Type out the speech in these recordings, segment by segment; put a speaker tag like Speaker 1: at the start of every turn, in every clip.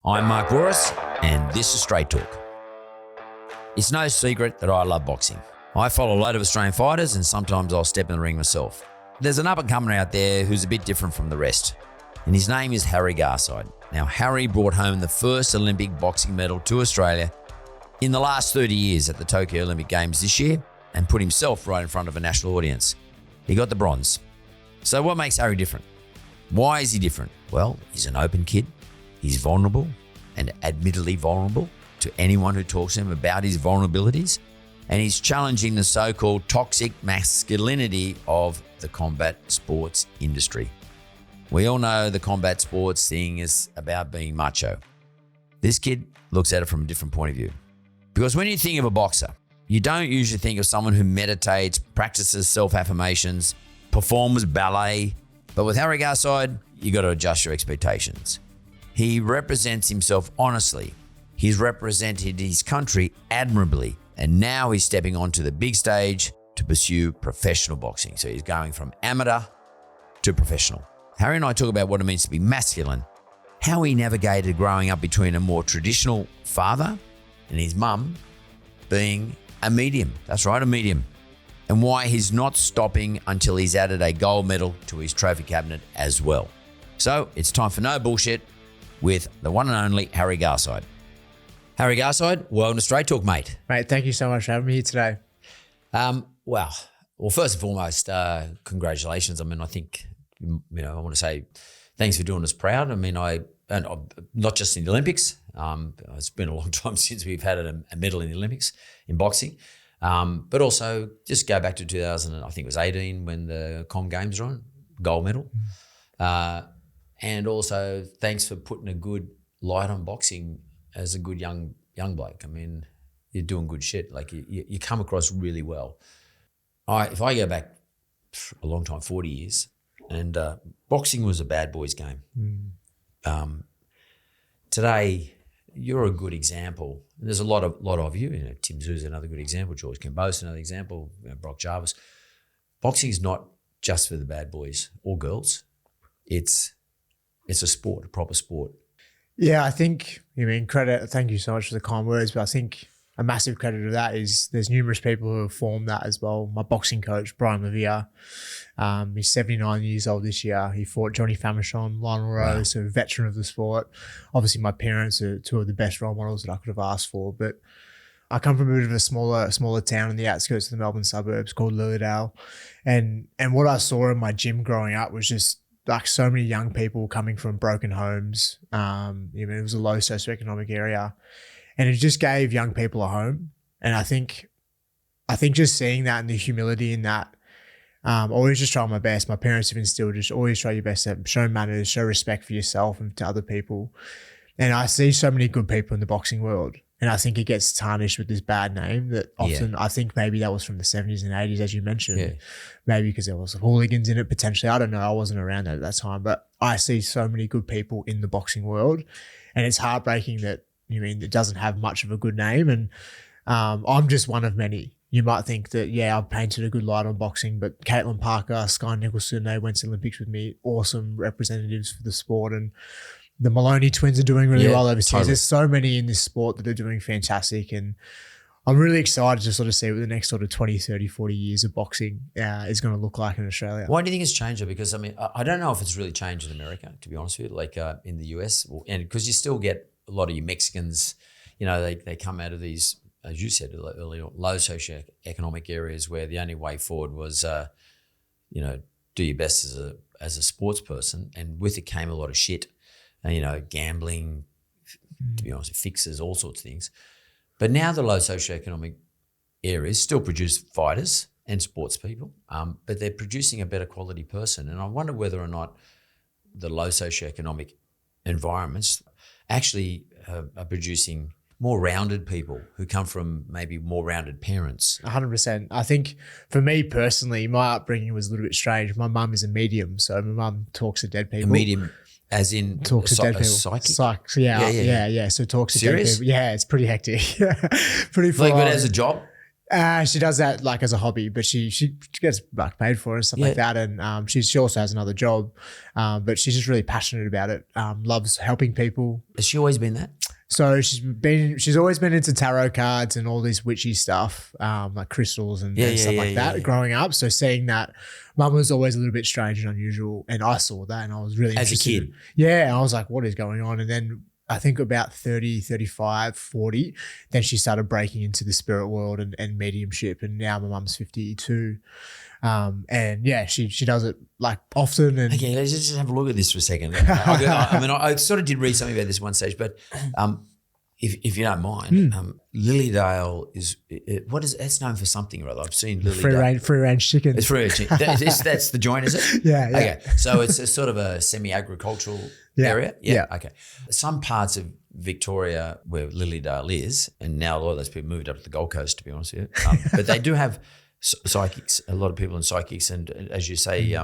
Speaker 1: I'm Mark Bouris, and this is Straight Talk. It's no secret that I love boxing. I follow a load of Australian fighters, and sometimes I'll step in the ring myself. There's an up-and-comer out there who's a bit different from the rest, and his name is Harry Garside. Now, Harry brought home the first Olympic boxing medal to Australia in the last 30 years at the Tokyo Olympic Games this year and put himself right in front of a national audience. He got the bronze. So what makes Harry different? Why is he different? Well, he's an open kid. He's vulnerable, and admittedly vulnerable to anyone who talks to him about his vulnerabilities. And he's challenging the so-called toxic masculinity of the combat sports industry. We all know the combat sports thing is about being macho. This kid looks at it from a different point of view. Because when you think of a boxer, you don't usually think of someone who meditates, practices self-affirmations, performs ballet. But with Harry Garside, you got to adjust your expectations. He represents himself honestly. He's represented his country admirably. And now he's stepping onto the big stage to pursue professional boxing. So he's going from amateur to professional. Harry and I talk about what it means to be masculine, how he navigated growing up between a more traditional father and his mum being a medium. That's right, a medium. And why he's not stopping until he's added a gold medal to his trophy cabinet as well. So it's time for No Bullshit with the one and only Harry Garside. Harry Garside, welcome to Straight Talk, mate.
Speaker 2: Mate, thank you so much for having me here today.
Speaker 1: Well, first and foremost, congratulations. I mean, I think, I want to say thanks for doing us proud. I mean, not just in the Olympics. It's been a long time since we've had a medal in the Olympics in boxing. But also just go back to 2018 when the Com Games were on, gold medal. And also thanks for putting a good light on boxing as a good young bloke. I mean, you're doing good shit. Like you come across really well. If I go back a long time, 40 years, and boxing was a bad boys game. Today, you're a good example. There's a lot of you. Tim Zoo's another good example. George Kimbos another example. Brock Jarvis. Boxing is not just for the bad boys or girls. It's a sport, a proper sport.
Speaker 2: Yeah, I think, credit, thank you so much for the kind words, but I think a massive credit to that is there's numerous people who have formed that as well. My boxing coach, Brian Levere, he's 79 years old this year. He fought Johnny Famechon, Lionel Rose, a veteran of the sport. Obviously, my parents are two of the best role models that I could have asked for, but I come from a bit of a smaller town in the outskirts of the Melbourne suburbs called Lilydale. And what I saw in my gym growing up was just like so many young people coming from broken homes. It was a low socioeconomic area, and it just gave young people a home. And I think just seeing that and the humility in that, always just try my best. My parents have instilled just always try your best to show manners, show respect for yourself and to other people. And I see so many good people in the boxing world. And I think it gets tarnished with this bad name that often I think maybe that was from the 70s and 80s, as you mentioned. Yeah. Maybe because there was hooligans in it potentially. I don't know. I wasn't around at that time. But I see so many good people in the boxing world. And it's heartbreaking that, it doesn't have much of a good name. And I'm just one of many. You might think that, I've painted a good light on boxing, but Caitlin Parker, Sky Nicholson, they went to the Olympics with me. Awesome representatives for the sport. And the Maloney twins are doing really well overseas. Totally. There's so many in this sport that are doing fantastic. And I'm really excited to sort of see what the next sort of 20, 30, 40 years of boxing is going to look like in Australia.
Speaker 1: Why do you think it's changed? Because, I don't know if it's really changed in America, to be honest with you, like in the US. And because you still get a lot of your Mexicans, they come out of these, as you said earlier, low socioeconomic areas where the only way forward was, do your best as a sports person. And with it came a lot of shit. Gambling, to be honest, fixes, all sorts of things. But now the low socioeconomic areas still produce fighters and sports people, but they're producing a better quality person. And I wonder whether or not the low socioeconomic environments actually are producing more rounded people who come from maybe more rounded parents.
Speaker 2: 100%. I think for me personally, my upbringing was a little bit strange. My mum is a medium, so my mum talks to dead people.
Speaker 1: A medium as in
Speaker 2: talks to dead people.
Speaker 1: Psychic?
Speaker 2: Yeah. So talks to dead people. Yeah, it's pretty hectic. Pretty full
Speaker 1: like, but as a job?
Speaker 2: She does that like as a hobby, but she gets like paid for it and stuff like that. And she also has another job, but she's just really passionate about it. Loves helping people.
Speaker 1: Has she always been that?
Speaker 2: So she's always been into tarot cards and all this witchy stuff, like crystals and stuff like that growing up. So seeing that, mum was always a little bit strange and unusual, and I saw that and I was really interested.
Speaker 1: As a kid?
Speaker 2: Yeah, and I was like, what is going on? And then I think about 30, 35, 40, then she started breaking into the spirit world and mediumship, and now my mum's 52. And yeah, she does it like often. And
Speaker 1: okay, let's just have a look at this for a second. I sort of did read something about this one stage, but if you don't mind, Lilydale is it's known for something or other. I've seen Lilydale.
Speaker 2: Free range chicken.
Speaker 1: It's free range chicken. That's the joint, is it?
Speaker 2: Yeah.
Speaker 1: Okay, so it's a sort of a semi-agricultural area. Yeah. Okay. Some parts of Victoria where Lilydale is, and now a lot of those people moved up to the Gold Coast, to be honest with you, but they do have psychics, a lot of people in psychics and, as you say,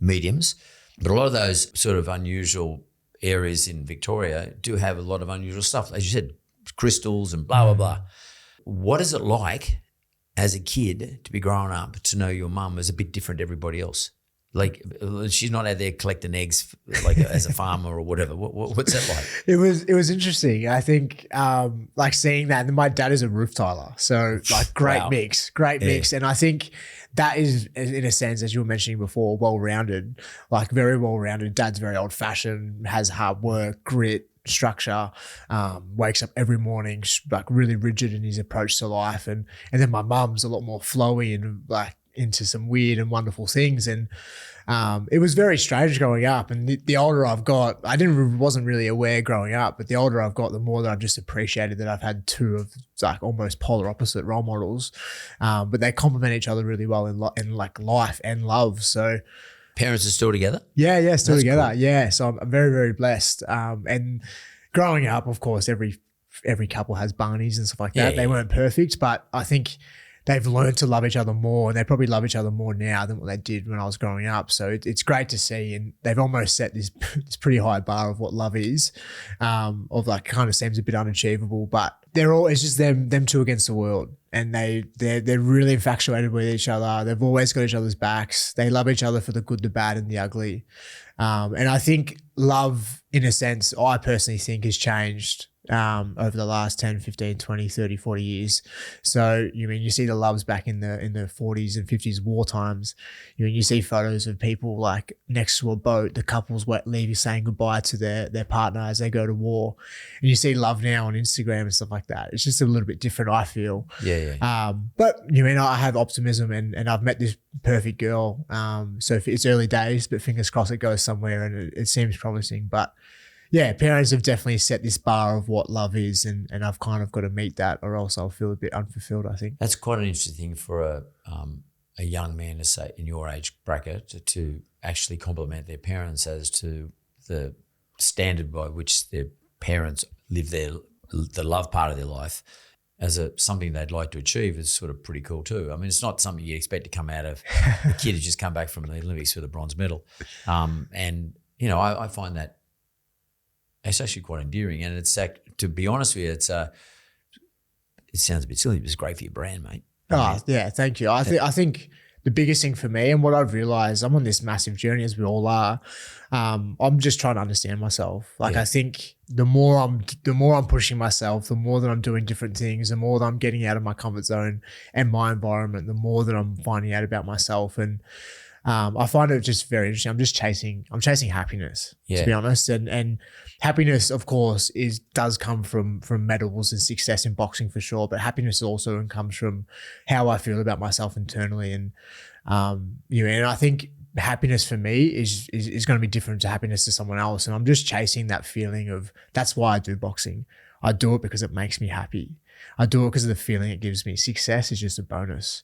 Speaker 1: mediums. But a lot of those sort of unusual areas in Victoria do have a lot of unusual stuff. As you said, crystals and blah, blah, blah. What is it like as a kid to be growing up to know your mum is a bit different to everybody else? Like, she's not out there collecting eggs like as a farmer or whatever. What's that like?
Speaker 2: It was interesting. I think like seeing that, and then my dad is a roof tiler, so like great mix. And I think that is, in a sense, as you were mentioning before, well-rounded, like very well-rounded. Dad's very old-fashioned, has hard work, grit, structure, wakes up every morning like really rigid in his approach to life, and then my mum's a lot more flowy and like into some weird and wonderful things. And it was very strange growing up. And the older I've got, wasn't really aware growing up, but the older I've got, the more that I've just appreciated that I've had two of like almost polar opposite role models, but they complement each other really well in like life and love. So
Speaker 1: parents are still together?
Speaker 2: Yeah, still
Speaker 1: That's
Speaker 2: together.
Speaker 1: cool.
Speaker 2: Yeah, so I'm very, very blessed. And growing up, of course, every couple has Barneys and stuff like that. They weren't perfect, but I think they've learned to love each other more, and they probably love each other more now than what they did when I was growing up. So it's great to see, and they've almost set this pretty high bar of what love is, of like kind of seems a bit unachievable, but it's just them two against the world, and they're really infatuated with each other. They've always got each other's backs. They love each other for the good, the bad, and the ugly. And I think love, in a sense, I personally think has changed over the last 10, 15, 20, 30, 40 years. So you see the loves back in the 40s and 50s war times. You see photos of people like next to a boat, the couples leaving, saying goodbye to their partner as they go to war. And you see love now on Instagram and stuff like that. It's just a little bit different, I feel.
Speaker 1: Yeah.
Speaker 2: But I have optimism, and I've met this perfect girl. So it's early days, but fingers crossed it goes somewhere, and it seems promising. But yeah, parents have definitely set this bar of what love is, and I've kind of got to meet that, or else I'll feel a bit unfulfilled, I think.
Speaker 1: That's quite an interesting thing for a young man to say in your age bracket to actually compliment their parents as to the standard by which their parents live the love part of their life as something they'd like to achieve is sort of pretty cool too. I mean, it's not something you expect to come out of a kid who's just come back from the Olympics with a bronze medal. And, I find that it's actually quite endearing, and it's to be honest with you, it sounds a bit silly, but it's great for your brand, mate.
Speaker 2: Yeah, thank you. I think the biggest thing for me, and what I've realized, I'm on this massive journey as we all are. I'm just trying to understand myself. Like I think the more I'm pushing myself, the more that I'm doing different things, the more that I'm getting out of my comfort zone and my environment, the more that I'm finding out about myself. And I find it just very interesting. I'm chasing happiness, to be honest. And happiness, of course, does come from medals and success in boxing for sure. But happiness also comes from how I feel about myself internally. And and I think happiness for me is going to be different to happiness to someone else. And I'm just chasing that feeling of, that's why I do boxing. I do it because it makes me happy. I do it because of the feeling it gives me. Success is just a bonus.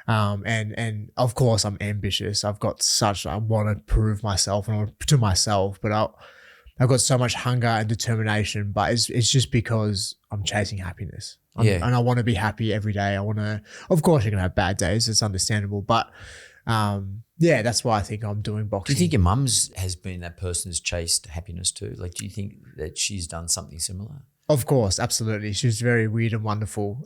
Speaker 2: And of course I'm ambitious. I want to prove myself to myself, but I've got so much hunger and determination, but it's just because I'm chasing happiness. And I want to be happy every day. Of course you're going to have bad days. It's understandable, but that's why I think I'm doing boxing.
Speaker 1: Do you think your mum's has been that person who's chased happiness too? Like, do you think that she's done something similar?
Speaker 2: Of course, absolutely. She was very weird and wonderful.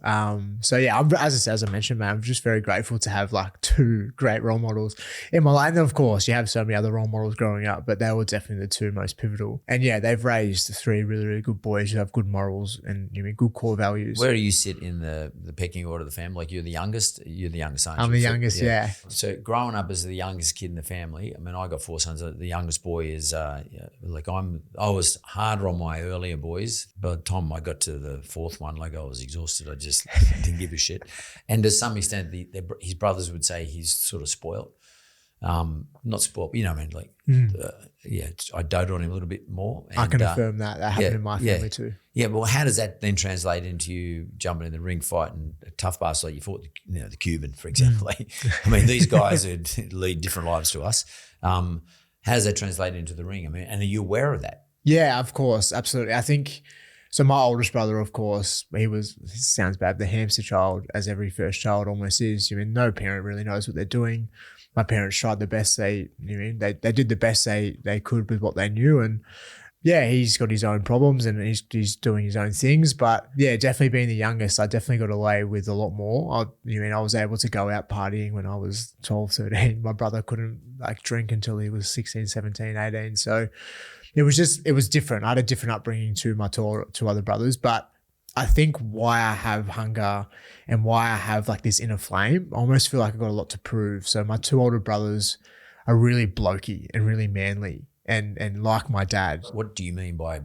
Speaker 2: So yeah, as I mentioned, man, I'm just very grateful to have like two great role models in my life. And then of course, you have so many other role models growing up, but they were definitely the two most pivotal. And yeah, they've raised three really, really good boys who have good morals and good core values.
Speaker 1: Where do you sit in the pecking order of the family? Like you're the youngest, aren't you?
Speaker 2: I'm the youngest, yeah.
Speaker 1: So growing up as the youngest kid in the family, I mean, I got 4 sons. The youngest boy is I was harder on my earlier boys, but time I got to the 4th one, like I was exhausted. I just didn't give a shit. And to some extent, his brothers would say he's sort of spoiled. Not spoiled, you know what I mean? Like, I doted on him a little bit more. And,
Speaker 2: I can affirm that happened in my family too.
Speaker 1: Yeah, well, how does that then translate into you jumping in the ring, fighting a tough bastard like you fought, the Cuban, for example? I mean, these guys lead different lives to us. How does that translate into the ring? I mean, and are you aware of that?
Speaker 2: Yeah, of course, absolutely. I think so. My oldest brother, of course, he sounds bad, the hamster child, as every first child almost is. I mean, no parent really knows what they're doing. My parents tried the best they did the best they could with what they knew, and yeah, he's got his own problems and he's doing his own things. But yeah, definitely being the youngest, I definitely got away with a lot more. I was able to go out partying when I was 12, 13. My brother couldn't drink until he was 16, 17, 18. So it was different. I had a different upbringing to my two other brothers, but I think why I have hunger and why I have this inner flame, I almost feel like I've got a lot to prove. So my two older brothers are really blokey and really manly and like my dad.
Speaker 1: What do you mean by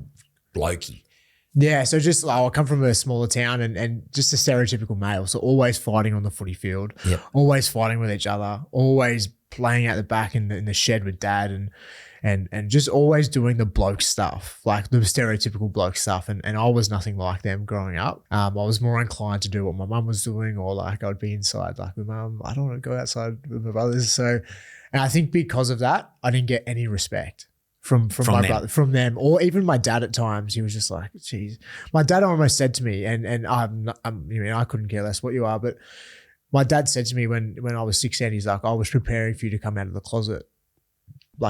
Speaker 1: blokey?
Speaker 2: Yeah, so just I come from a smaller town and just a stereotypical male. So always fighting on the footy field, always fighting with each other, always playing out the back in the shed with dad and just always doing the bloke stuff, like the stereotypical bloke stuff. And I was nothing like them growing up. I was more inclined to do what my mum was doing, or I'd be inside with mum. I don't want to go outside with my brothers. So, and I think because of that, I didn't get any respect from my brother, from them, or even my dad at times. He was just like, geez. My dad almost said to me, and I couldn't care less what you are, but my dad said to me when I was 16, he's like, I was preparing for you to come out of the closet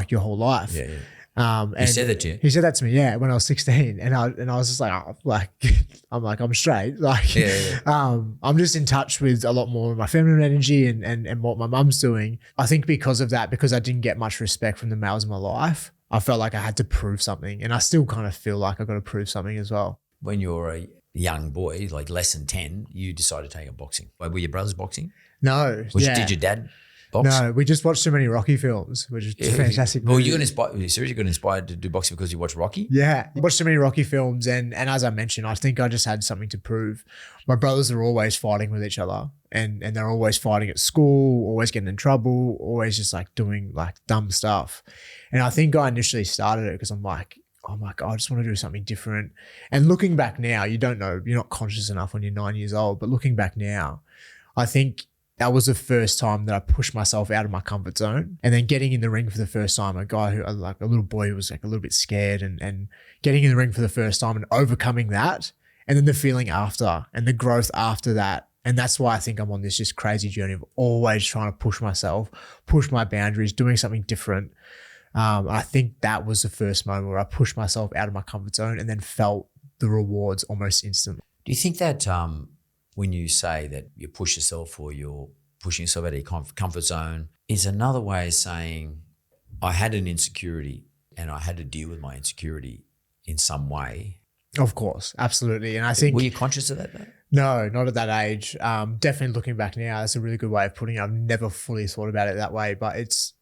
Speaker 2: your whole life.
Speaker 1: Yeah. And he said that to you?
Speaker 2: He said that to me, yeah, when I was 16. And I was just I'm straight. I'm just in touch with a lot more of my feminine energy and what my mum's doing. I think because of that, because I didn't get much respect from the males in my life, I felt like I had to prove something. And I still kind of feel like I've got to prove something as well.
Speaker 1: When you're a young boy, less than 10, you decided to take up boxing. Were your brothers boxing?
Speaker 2: No.
Speaker 1: Did your dad box?
Speaker 2: No, we just watched too many Rocky films, which is fantastic.
Speaker 1: Well, you seriously got inspired to do boxing because you watched Rocky?
Speaker 2: Yeah, I watched so many Rocky films, and as I mentioned, I think I just had something to prove. My brothers are always fighting with each other, and they're always fighting at school, always getting in trouble, always just doing dumb stuff. And I think I initially started it because I'm like, oh my God, I just want to do something different. And looking back now, you don't know, you're not conscious enough when you're 9 years old, but looking back now, I think that was the first time that I pushed myself out of my comfort zone. And then getting in the ring for the first time, a little boy who was a little bit scared and getting in the ring for the first time and overcoming that. And then the feeling after and the growth after that. And that's why I think I'm on this just crazy journey of always trying to push myself, push my boundaries, doing something different. I think that was the first moment where I pushed myself out of my comfort zone and then felt the rewards almost instantly.
Speaker 1: Do you think that when you say that you push yourself or you're pushing yourself out of your comfort zone is another way of saying I had an insecurity and I had to deal with my insecurity in some way?
Speaker 2: Of course, absolutely. And I think—
Speaker 1: Were you conscious of that though?
Speaker 2: No, not at that age. Definitely looking back now, that's a really good way of putting it. I've never fully thought about it that way, but it's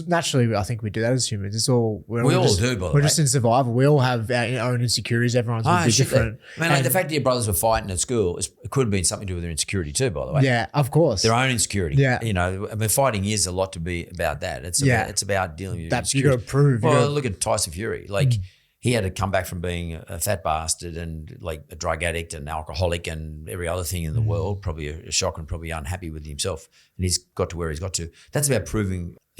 Speaker 2: naturally, I think we do that as humans. It's all—
Speaker 1: we all do, by the way.
Speaker 2: We're just in survival. We all have our own insecurities. Everyone's will be different.
Speaker 1: The fact that your brothers were fighting at school, it could have been something to do with their insecurity too, by the way.
Speaker 2: Yeah, of course.
Speaker 1: Their own insecurity.
Speaker 2: Yeah.
Speaker 1: Fighting is a lot to be about that. It's about dealing with your
Speaker 2: That's,
Speaker 1: insecurity.
Speaker 2: You got to prove.
Speaker 1: Well, look at Tyson Fury. He had to come back from being a fat bastard and a drug addict and alcoholic and every other thing in the world, probably a shock and probably unhappy with himself. And he's got to where he's got to. That's about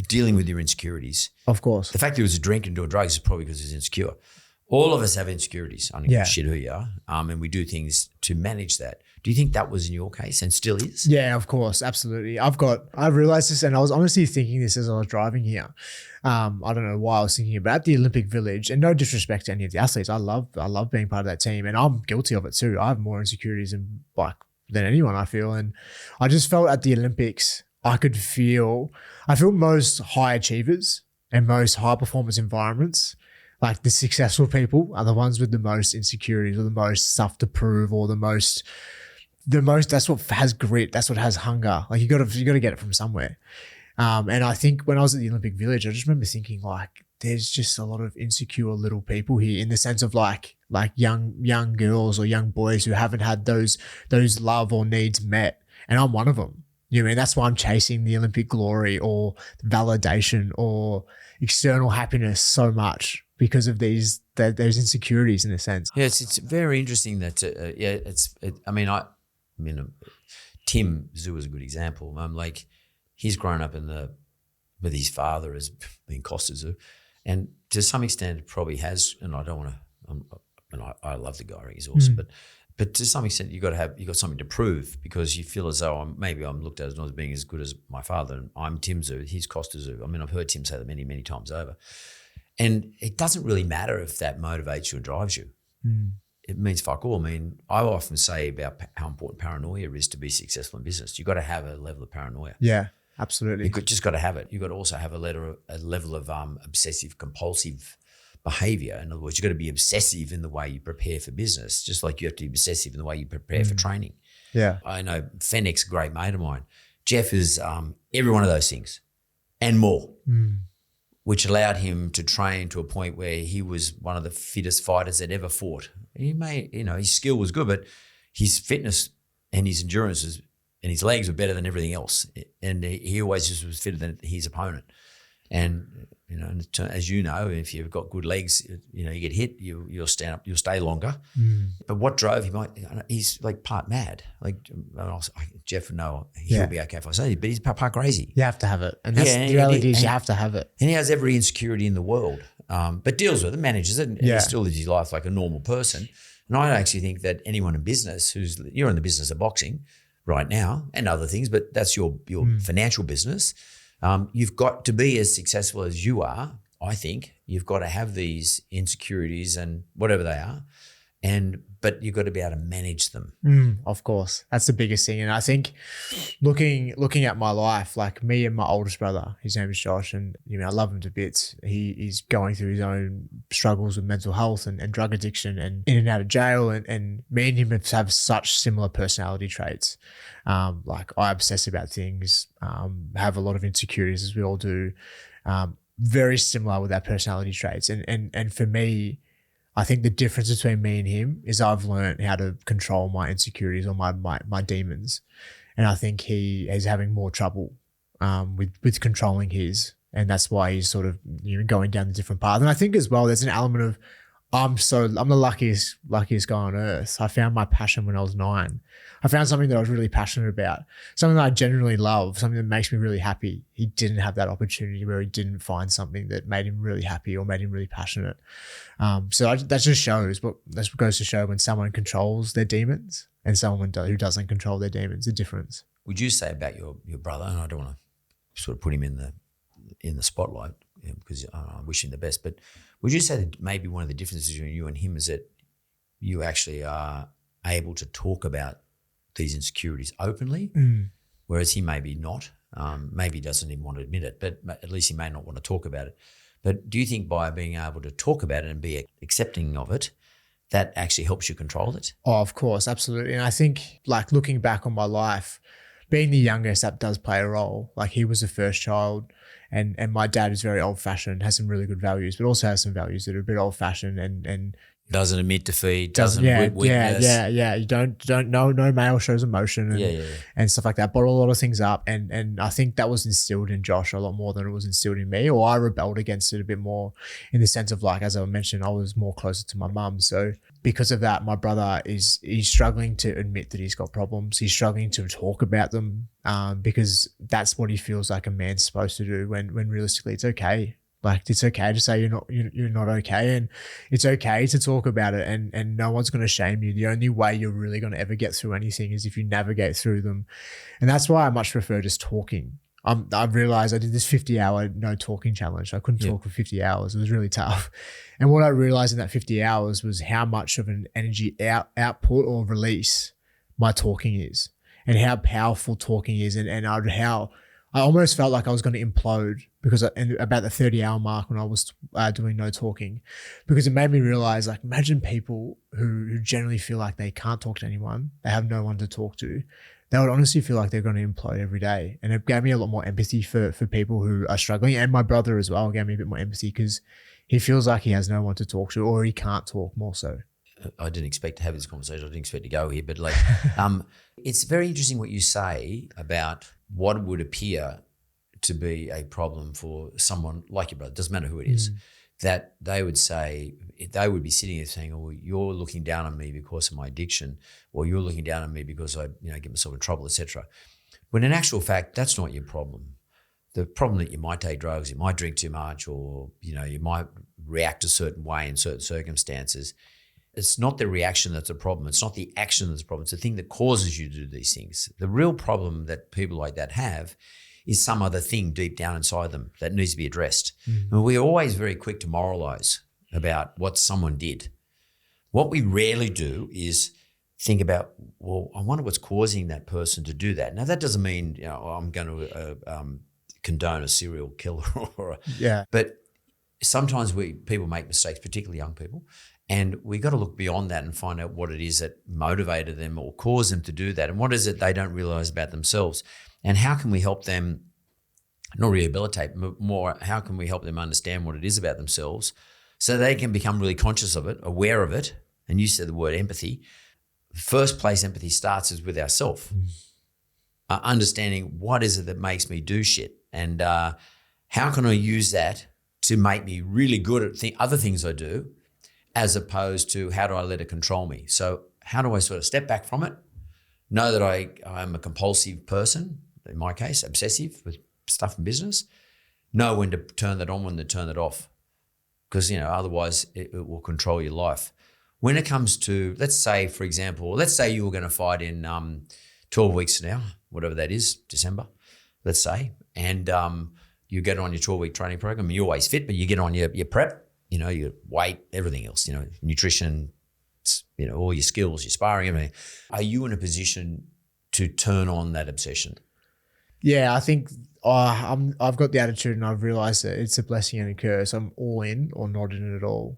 Speaker 1: dealing with your insecurities.
Speaker 2: Of course.
Speaker 1: The fact that he was a drink and doing drugs is probably because he's insecure. All of us have insecurities. I don't give
Speaker 2: Yeah.
Speaker 1: a shit who you are. And we do things to manage that. Do you think that was in your case and still is?
Speaker 2: Yeah, of course. Absolutely. I realized this, and I was honestly thinking this as I was driving here. I don't know why I was thinking about the Olympic Village, and no disrespect to any of the athletes. I love being part of that team, and I'm guilty of it too. I have more insecurities than anyone, I feel. And I just felt at the Olympics, I feel most high achievers and most high performance environments, like the successful people, are the ones with the most insecurities or the most stuff to prove, or the most, that's what has grit. That's what has hunger. Like you got to get it from somewhere. And I think when I was at the Olympic Village, I just remember thinking like, there's just a lot of insecure little people here, in the sense of like young girls or young boys who haven't had those love or needs met. And I'm one of them. You know what I mean? That's why I'm chasing the Olympic glory or validation or external happiness so much, because of those insecurities in a sense.
Speaker 1: Yeah, it's very interesting that, Tim Zoo is a good example. Like he's grown up with his father as being Costa Zoo, and to some extent it probably has, and I don't want to, I love the guy, he's awesome, but to some extent you got something to prove, because you feel as though I'm looked at as not as being as good as my father, and I'm Tim Zoo, he's Costa Zoo. I mean, I've heard Tim say that many, many times over. And it doesn't really matter if that motivates you or drives you. It means fuck all. I mean, I often say about how important paranoia is to be successful in business. You've got to have a level of paranoia.
Speaker 2: Yeah, absolutely.
Speaker 1: You've just got to have it. You've got to also have a level of obsessive compulsive behavior. In other words, you've got to be obsessive in the way you prepare for business, just like you have to be obsessive in the way you prepare for training.
Speaker 2: Yeah.
Speaker 1: I know Fennick's a great mate of mine. Jeff is every one of those things and more. Which allowed him to train to a point where he was one of the fittest fighters that ever fought. His skill was good, but his fitness and his endurance and his legs were better than everything else. And he always just was fitter than his opponent. And, as you know, if you've got good legs, you get hit, you'll stand up, you'll stay longer. But what drove him, he's like part mad. Like Jeff would know he'll be okay if I say it, but he's part crazy.
Speaker 2: You have to have it. And that's the reality is you have to have it.
Speaker 1: And he has every insecurity in the world, but deals with it, manages it, and he still lives his life like a normal person. And I actually think that anyone in business you're in the business of boxing right now and other things, but that's your financial business. You've got to be as successful as you are. I think you've got to have these insecurities and whatever they are, but you've got to be able to manage them.
Speaker 2: Of course, that's the biggest thing. And I think looking at my life, like me and my oldest brother, his name is Josh, and I love him to bits. He's going through his own struggles with mental health and drug addiction and in and out of jail, and me and him have such similar personality traits. Like I obsess about things, have a lot of insecurities as we all do. Very similar with our personality traits. And for me, I think the difference between me and him is I've learned how to control my insecurities or my demons. And I think he is having more trouble with controlling his. And that's why he's sort of going down the different path. And I think as well, there's an element of I'm the luckiest guy on earth. I found my passion when I was 9. I found something that I was really passionate about, something that I genuinely love, something that makes me really happy. He didn't have that opportunity where he didn't find something that made him really happy or made him really passionate. That just shows that goes to show when someone controls their demons and someone who doesn't control their demons, the difference.
Speaker 1: Would you say about your brother, and I don't want to sort of put him in the spotlight because I wish him the best, but would you say that maybe one of the differences between you and him is that you actually are able to talk about these insecurities openly, whereas he maybe not? Maybe he doesn't even want to admit it, but at least he may not want to talk about it. But do you think by being able to talk about it and be accepting of it, that actually helps you control it?
Speaker 2: Oh, of course, absolutely. And I think like looking back on my life, being the youngest, that does play a role. Like he was the first child. And my dad is very old-fashioned, has some really good values, but also has some values that are a bit old-fashioned and
Speaker 1: doesn't admit defeat, doesn't witness.
Speaker 2: Yeah. You don't no male shows emotion and stuff like that. Bottle a lot of things up, and I think that was instilled in Josh a lot more than it was instilled in me, or I rebelled against it a bit more in the sense of like, as I mentioned, I was more closer to my mum. So because of that, my brother he's struggling to admit that he's got problems. He's struggling to talk about them because that's what he feels like a man's supposed to do when realistically it's okay Like it's okay to say you're not okay, and it's okay to talk about it, and no one's going to shame you. The only way you're really going to ever get through anything is if you navigate through them. And that's why I much prefer just talking. I've realized I did this 50-hour no talking challenge. I couldn't talk for 50 hours. It was really tough. And what I realized in that 50 hours was how much of an energy output or release my talking is, and how powerful talking is, and how I almost felt like I was going to implode because about the 30-hour mark when I was doing no talking, because it made me realize, like, imagine people who generally feel like they can't talk to anyone, they have no one to talk to. They would honestly feel like they're going to implode every day. And it gave me a lot more empathy for people who are struggling. And my brother as well gave me a bit more empathy because he feels like he has no one to talk to, or he can't talk, more so.
Speaker 1: I didn't expect to have this conversation. I didn't expect to go here, but like, it's very interesting what you say about what would appear to be a problem for someone like your brother. Doesn't matter who it is. That they would say, they would be sitting there saying, "Oh, you're looking down on me because of my addiction, or you're looking down on me because I, get myself in trouble, etc." When in actual fact, that's not your problem. The problem that you might take drugs, you might drink too much, or you might react a certain way in certain circumstances. It's not the reaction that's a problem. It's not the action that's a problem. It's the thing that causes you to do these things. The real problem that people like that have is some other thing deep down inside them that needs to be addressed. And we're always very quick to moralize about what someone did. What we rarely do is think about, well, I wonder what's causing that person to do that. Now, that doesn't mean I'm going to condone a serial killer but sometimes people make mistakes, particularly young people. And we got to look beyond that and find out what it is that motivated them or caused them to do that, and what is it they don't realize about themselves, and how can we help them not rehabilitate, more how can we help them understand what it is about themselves so they can become really conscious of it, aware of it. And you said the word empathy. The first place empathy starts is with ourselves. Understanding what is it that makes me do shit, and how can I use that to make me really good at other things I do, as opposed to how do I let it control me? So how do I sort of step back from it, know that I'm a compulsive person, in my case, obsessive with stuff in business, know when to turn that on, when to turn it off, because, otherwise it will control your life. When it comes to, let's say, for example, you were going to fight in 12 weeks now, whatever that is, December, let's say, and you get on your 12-week training program, and you're always fit, but you get on your prep, your weight, everything else, nutrition, all your skills, your sparring, everything. Are you in a position to turn on that obsession?
Speaker 2: Yeah, I think I've got the attitude, and I've realized that it's a blessing and a curse. I'm all in or not in it at all.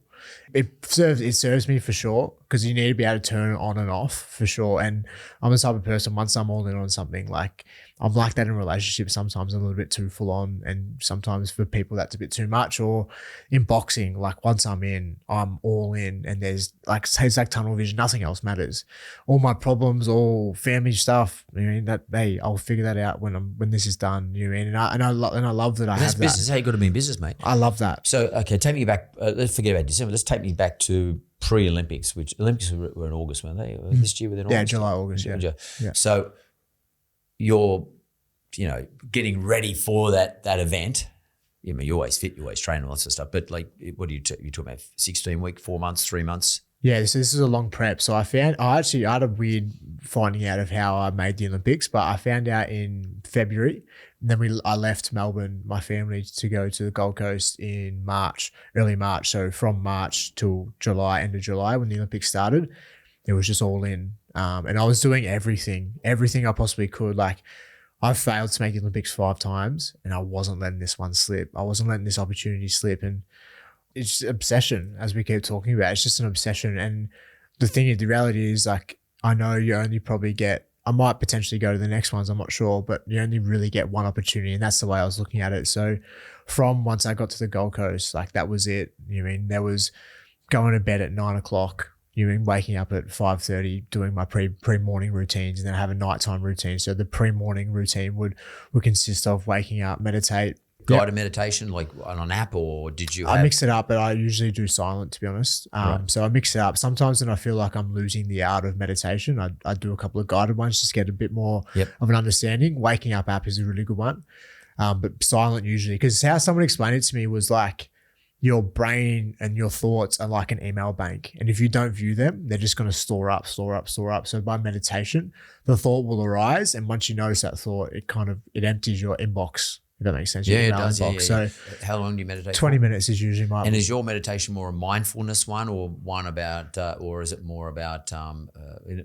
Speaker 2: It serves me for sure, because you need to be able to turn it on and off for sure. And I'm the type of person, once I'm all in on something, like I'm like that in relationships. Sometimes I'm a little bit too full on, and sometimes for people that's a bit too much. Or in boxing, like once I'm in, I'm all in, and there's like, it's like tunnel vision. Nothing else matters. All my problems, all family stuff, I'll figure that out when this is done. And I love that I have
Speaker 1: business.
Speaker 2: that.
Speaker 1: That's how you got to be in business, mate.
Speaker 2: I love that.
Speaker 1: So, okay, take me back. Let's forget about December. Let's take me back to pre-Olympics, which Olympics were in August, weren't they? This year within August?
Speaker 2: Yeah, July, August, yeah.
Speaker 1: So you're, getting ready for that event. You're always fit, you always train, all that sort of stuff. But like, what are you talking about? 16 week, 4 months, 3 months?
Speaker 2: Yeah, so this is a long prep. So I had a weird finding out of how I made the Olympics, but I found out in February. And then I left Melbourne, my family, to go to the Gold Coast in March, early March. So from March till July, end of July, when the Olympics started, it was just all in. And I was doing everything I possibly could. Like, I've failed to make the Olympics 5 times, and I wasn't letting this one slip. I wasn't letting this opportunity slip. And it's obsession, as we keep talking about. It's just an obsession. And the reality is, like, I know you only probably I might potentially go to the next ones, I'm not sure, but you only really get one opportunity, and that's the way I was looking at it. So from once I got to the Gold Coast, like, that was it. There was going to bed at 9 o'clock, waking up at 5:30, doing my pre-morning routines, and then I have a nighttime routine. So the pre-morning routine would consist of waking up, meditate.
Speaker 1: Guided meditation, like on an app, or did you
Speaker 2: I mix it up, but I usually do silent, to be honest. Right. So I mix it up. Sometimes when I feel like I'm losing the art of meditation, I do a couple of guided ones just to get a bit more of an understanding. Waking up app is a really good one. but silent usually. Because how someone explained it to me was like your brain and your thoughts are like an email bank. And if you don't view them, they're just going to store up. So by meditation, the thought will arise. And once you notice that thought, it empties your inbox, if that makes sense.
Speaker 1: Yeah, it does. Yeah.
Speaker 2: So
Speaker 1: how long do you meditate?
Speaker 2: 20 minutes is usually my.
Speaker 1: And is your meditation more a mindfulness one, or one about, or is it more about,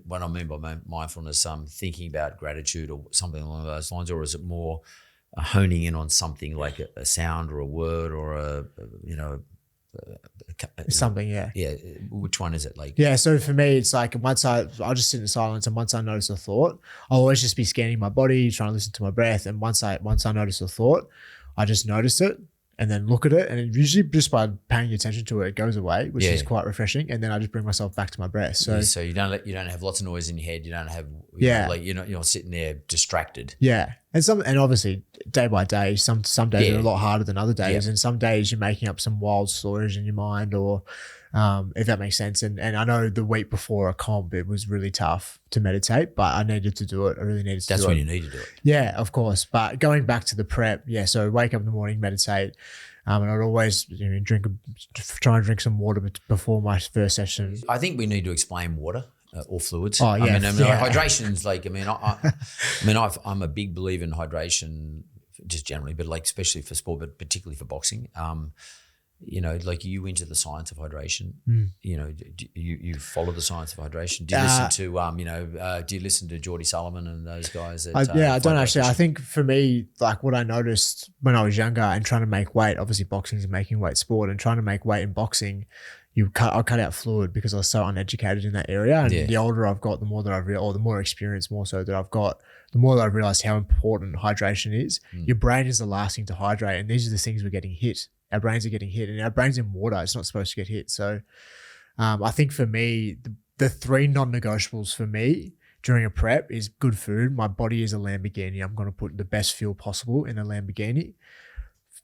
Speaker 1: what I mean by mindfulness, thinking about gratitude or something along those lines, or is it more honing in on something like a sound or a word or
Speaker 2: something, yeah.
Speaker 1: Yeah. Which one is it? Like,
Speaker 2: yeah. So for me, it's like I'll just sit in silence, and once I notice a thought, I'll always just be scanning my body, trying to listen to my breath. And once I notice a thought, I just notice it and then look at it. And usually just by paying attention to it, it goes away, which is quite refreshing. And then I just bring myself back to my breath. So
Speaker 1: you don't have lots of noise in your head. You don't have, you're not sitting there distracted.
Speaker 2: Yeah. And obviously day by day, some days are a lot harder than other days. And some days you're making up some wild stories in your mind, or if that makes sense. And I know the week before a comp, it was really tough to meditate, but I needed to do it. I really needed to do it.
Speaker 1: That's when you need to do it.
Speaker 2: Yeah, of course. But going back to the prep, so wake up in the morning, meditate. And I'd always try and drink some water before my first session.
Speaker 1: I think we need to explain water. Or fluids.
Speaker 2: Oh, yeah.
Speaker 1: Hydration is like, I'm a big believer in hydration just generally, but like especially for sport, but particularly for boxing. Like you into the science of hydration. You follow the science of hydration. Do you listen to do you listen to Geordie Sullivan and those guys?
Speaker 2: I don't actually. I think for me, like what I noticed when I was younger and trying to make weight, obviously boxing is a making weight sport, and trying to make weight in boxing, I cut out fluid because I was so uneducated in that area. And the older I've got, the more that I've realized, or the more experience more so that I've got, the more that I've realized how important hydration is. Your brain is the last thing to hydrate. And these are the things we're getting hit. Our brains are getting hit, and our brain's in water. It's not supposed to get hit. So I think for me, the three non-negotiables for me during a prep is good food. My body is a Lamborghini. I'm going to put the best fuel possible in a Lamborghini.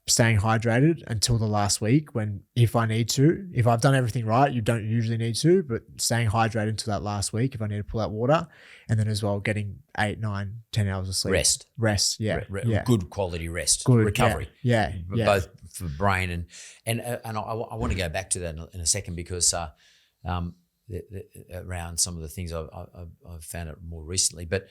Speaker 2: Staying hydrated until the last week when, if I need to, if I've done everything right, you don't usually need to, but staying hydrated until that last week if I need to pull out water. And then as well, getting 8, 9, 10 hours of sleep. Rest. Yeah.
Speaker 1: Good quality rest.
Speaker 2: Good
Speaker 1: recovery.
Speaker 2: Yeah.
Speaker 1: Both for brain and I want to go back to that in a second because around some of the things I've found out more recently. But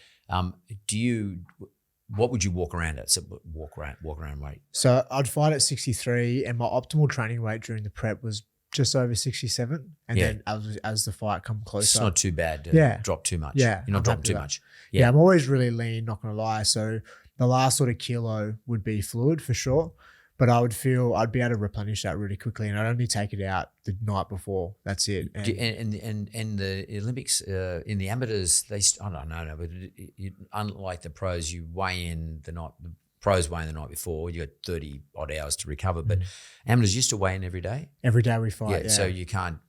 Speaker 1: what would you walk around at? So walk around weight.
Speaker 2: So I'd fight at 63, and my optimal training weight during the prep was just over 67. And then as the fight come closer,
Speaker 1: it's not too bad to drop too much.
Speaker 2: Yeah,
Speaker 1: you're not dropping too much.
Speaker 2: Yeah, I'm always really lean, not gonna lie. So the last sort of kilo would be fluid for sure. But I would feel I'd be able to replenish that really quickly, and I'd only take it out the night before. That's it.
Speaker 1: And the Olympics in the amateurs, I don't know, but unlike the pros, you weigh in the night. The pros weigh in the night before. You got 30 odd hours to recover, but amateurs used to weigh in every day.
Speaker 2: Every day we fight.
Speaker 1: Yeah. So you can't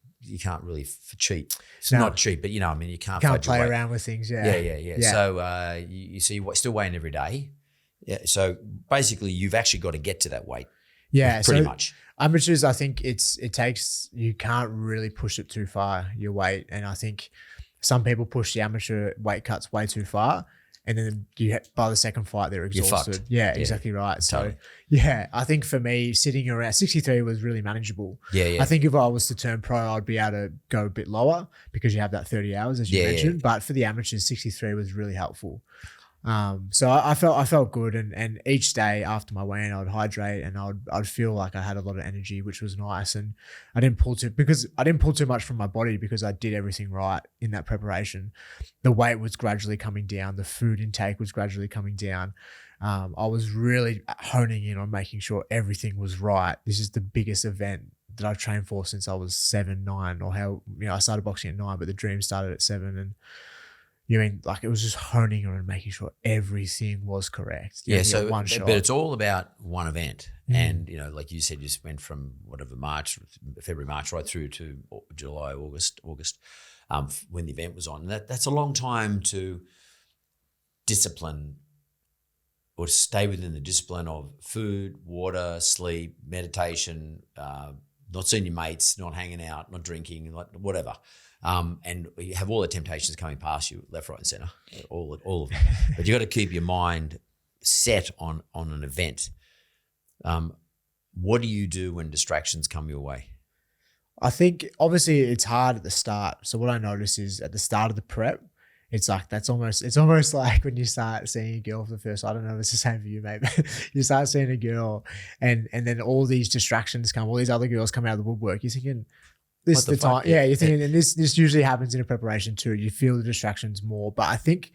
Speaker 1: really cheat. It's not cheat, but you can't
Speaker 2: play around with things.
Speaker 1: Yeah. So you still weigh in every day. Yeah, so basically you've actually got to get to that weight.
Speaker 2: Yeah,
Speaker 1: pretty much.
Speaker 2: Amateurs, I think you can't really push it too far, your weight. And I think some people push the amateur weight cuts way too far, and then by the second fight they're exhausted.
Speaker 1: You're fucked.
Speaker 2: Yeah, exactly right.
Speaker 1: Totally.
Speaker 2: So yeah, I think for me sitting around 63 was really manageable.
Speaker 1: Yeah.
Speaker 2: I think if I was to turn pro, I'd be able to go a bit lower because you have that 30 hours as you mentioned. But for the amateurs, 63 was really helpful. So I felt good, and each day after my weigh-in, I'd hydrate and I'd feel like I had a lot of energy, which was nice. And I didn't pull too much from my body because I did everything right in that preparation. The weight was gradually coming down. The food intake was gradually coming down. I was really honing in on making sure everything was right. This is the biggest event that I've trained for since I was 7, 9, or I started boxing at 9, but the dream started at 7. And it was just honing on and making sure everything was correct.
Speaker 1: So
Speaker 2: one shot.
Speaker 1: But it's all about one event. And, like you said, you just went from February, March, right through to July, August, when the event was on. That's a long time to discipline or to stay within the discipline of food, water, sleep, meditation, not seeing your mates, not hanging out, not drinking, whatever. And you have all the temptations coming past you, left, right, and centre, all of them. But you got to keep your mind set on an event, what do you do when distractions come your way?
Speaker 2: I think obviously it's hard at the start. So what I notice is at the start of the prep, it's like it's almost like when you start seeing a girl for the first, I don't know if it's the same for you, mate, but you start seeing a girl and then all these distractions come, all these other girls come out of the woodwork. You're thinking, this is the time. Yeah, you're thinking, and this usually happens in a preparation too. You feel the distractions more. But I think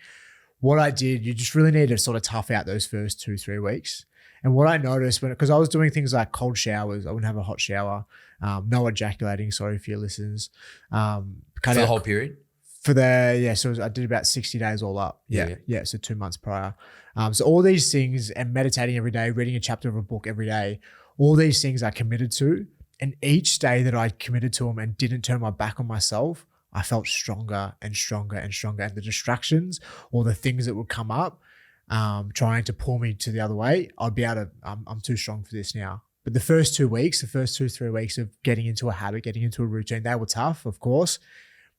Speaker 2: what I did, you just really need to sort of tough out those first 2-3 weeks. And what I noticed because I was doing things like cold showers, I wouldn't have a hot shower, no ejaculating, sorry for your listeners.
Speaker 1: For the whole period?
Speaker 2: So I did about 60 days all up. Yeah. So 2 months prior. So all these things, and meditating every day, reading a chapter of a book every day, all these things I committed to. And each day that I committed to them and didn't turn my back on myself, I felt stronger and stronger and stronger. And the distractions or the things that would come up, trying to pull me to the other way, I'd be able to, I'm too strong for this now. But the first 2 weeks, the first 2-3 weeks of getting into a habit, getting into a routine, they were tough, of course.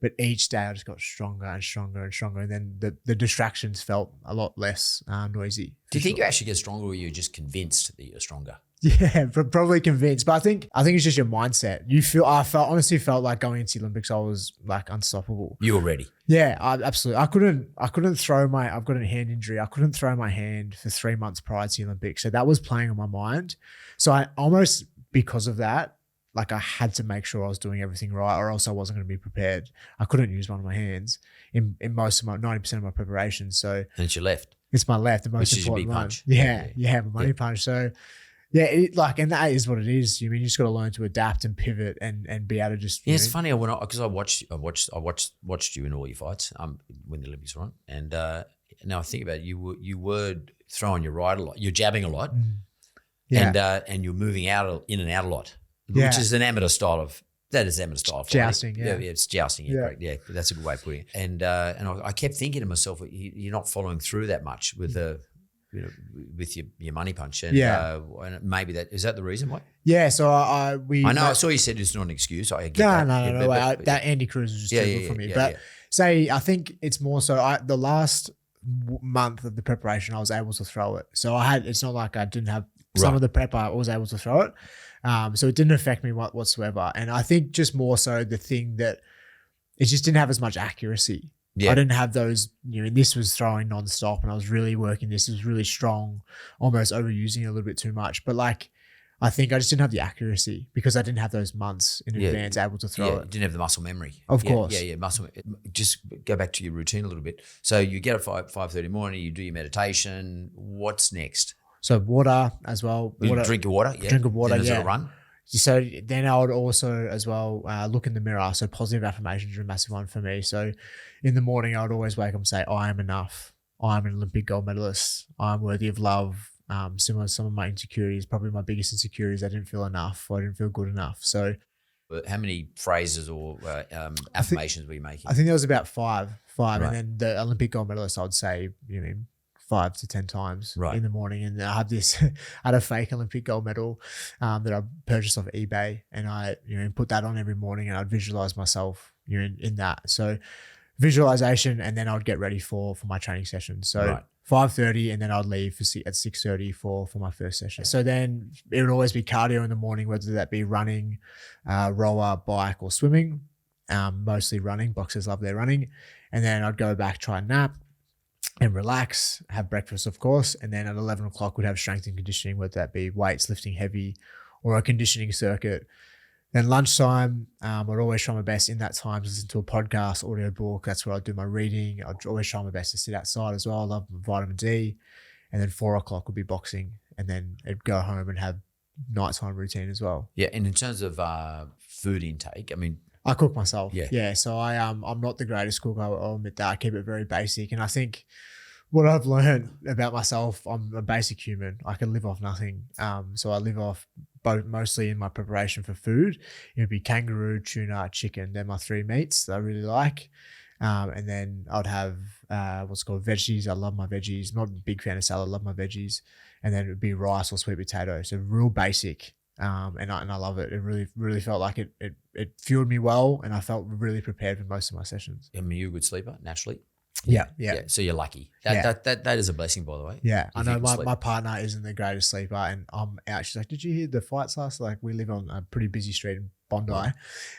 Speaker 2: But each day I just got stronger and stronger and stronger. And then the distractions felt a lot less noisy.
Speaker 1: Do you think you actually get stronger, or you're just convinced that you're stronger?
Speaker 2: Yeah, probably convinced. But I think it's just your mindset. I honestly felt like going into the Olympics, I was like unstoppable.
Speaker 1: You were ready.
Speaker 2: Yeah, absolutely. I've got a hand injury. I couldn't throw my hand for 3 months prior to the Olympics. So that was playing on my mind. So I almost, because of that, like I had to make sure I was doing everything right, or else I wasn't going to be prepared. I couldn't use one of my hands in most of my 90% of my preparation. So
Speaker 1: and it's your left.
Speaker 2: It's my left, the most important one.
Speaker 1: Punch.
Speaker 2: Yeah, my money punch. So yeah, and that is what it is. You just got to learn to adapt and pivot and be able to just.
Speaker 1: Yeah, it's funny because I watched you in all your fights when the Olympics were on, and now I think about it, you were throwing your right a lot, you're jabbing a lot, and you're moving in and out a lot. Which is an amateur style of
Speaker 2: jousting.
Speaker 1: Yeah, it's jousting. Yeah, correct. Yeah, that's a good way of putting it. And I kept thinking to myself, you're not following through that much with with your money punch, and maybe is that the reason why?
Speaker 2: Yeah. So
Speaker 1: I saw you said it's not an excuse. I get
Speaker 2: no. That Andy Cruz was just too good for me. But I think it's more so. The last month of the preparation, I was able to throw it. So it's not like I didn't have some of the prep. I was able to throw it. So it didn't affect me whatsoever. And I think just more so the thing that it just didn't have as much accuracy. Yeah. I didn't have those, this was throwing nonstop and I was really working this. It was really strong, almost overusing it a little bit too much. But I think I just didn't have the accuracy because I didn't have those months in advance able to throw it.
Speaker 1: You didn't have the muscle memory.
Speaker 2: Of course.
Speaker 1: Yeah, muscle. Just go back to your routine a little bit. So you get up at 5:30 morning, you do your meditation. What's next?
Speaker 2: So water as well.
Speaker 1: Drink your water. Yeah.
Speaker 2: Drink of water.
Speaker 1: Then a run.
Speaker 2: So then I would also as well look in the mirror. So positive affirmations are a massive one for me. So in the morning, I would always wake up and say, I am enough. I am an Olympic gold medalist. I am worthy of love. Similar to some of my insecurities, probably my biggest insecurities, I didn't feel enough. Or I didn't feel good enough. So
Speaker 1: how many phrases or affirmations were you making?
Speaker 2: I think there was about five. Right. And then the Olympic gold medalist, I would say, 5 to 10 times in the morning. And I had a fake Olympic gold medal that I purchased off eBay, and I put that on every morning, and I'd visualize myself in that. So visualization, and then I'd get ready for my training session. So 5:30, and then I'd leave at 6:30 for my first session. So then it would always be cardio in the morning, whether that be running, rower, bike, or swimming. Mostly running. Boxers love their running. And then I'd go back, try and nap and relax, have breakfast, of course. And then at 11 o'clock, we'd have strength and conditioning, whether that be weights, lifting heavy, or a conditioning circuit. Then lunchtime, I'd always try my best in that time to listen to a podcast, audio book. That's where I'd do my reading. I'd always try my best to sit outside as well. I love vitamin D. And then 4 o'clock would be boxing. And then I'd go home and have nighttime routine as well.
Speaker 1: Yeah. And in terms of food intake,
Speaker 2: I cook myself.
Speaker 1: Yeah.
Speaker 2: So I'm not the greatest cook. I'll admit that. I keep it very basic. And I think what I've learned about myself, I'm a basic human. I can live off nothing. So I live off mostly in my preparation for food. It would be kangaroo, tuna, chicken. They're my 3 meats that I really like. And then I'd have what's called veggies. I love my veggies. Not a big fan of salad. I love my veggies. And then it would be rice or sweet potato. So real basic. And I love it. It really, really felt like it fueled me well, and I felt really prepared for most of my sessions.
Speaker 1: You're a good sleeper naturally?
Speaker 2: Yeah.
Speaker 1: So you're lucky.
Speaker 2: Yeah.
Speaker 1: That is a blessing, by the way.
Speaker 2: Yeah, I
Speaker 1: if
Speaker 2: know
Speaker 1: you can sleep.
Speaker 2: my partner isn't the greatest sleeper, and I'm out. She's like, "Did you hear the fights last?" Like, we live on a pretty busy street in Bondi,
Speaker 1: Right.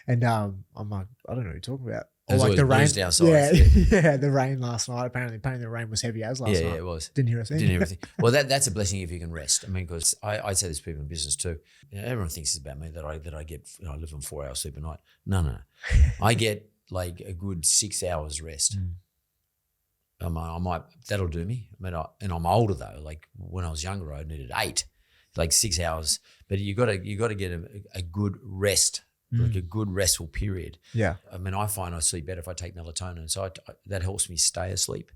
Speaker 2: and I'm like, "I don't know what you're talking about." Or
Speaker 1: There's
Speaker 2: like
Speaker 1: always
Speaker 2: the rain
Speaker 1: blues downstairs.
Speaker 2: Yeah, the rain last night. Apparently the rain was heavy as last night.
Speaker 1: Yeah, it was.
Speaker 2: Didn't hear a thing.
Speaker 1: Didn't hear everything. Well, that's a blessing if you can rest. I mean, because I say this to people in business too. Everyone thinks it's about me that I get. I live on 4 hours sleep a night. No. I get like a good 6 hours rest. I might that'll do me. I mean, and I'm older though. Like when I was younger, I needed 8, like 6 hours. But you got to get a good rest, like a good restful period.
Speaker 2: Yeah.
Speaker 1: I mean, I find I sleep better if I take melatonin, so that helps me stay asleep.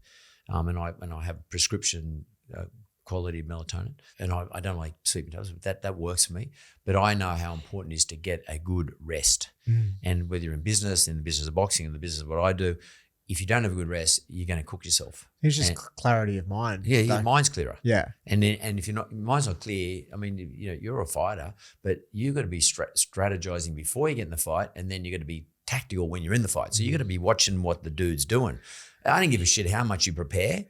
Speaker 1: And I have prescription quality of melatonin, and I don't like sleeping tablets. That works for me. But I know how important it is to get a good rest. And whether you're in business, in the business of boxing, in the business of what I do, if you don't have a good rest, you're going to cook yourself.
Speaker 2: It's just clarity of mind.
Speaker 1: Yeah, your mind's clearer.
Speaker 2: Yeah.
Speaker 1: And if your mind's not clear, I mean, you're a fighter, but you've got to be strategizing before you get in the fight, and then you've got to be tactical when you're in the fight. So you've got to be watching what the dude's doing. I don't give a shit how much you prepare.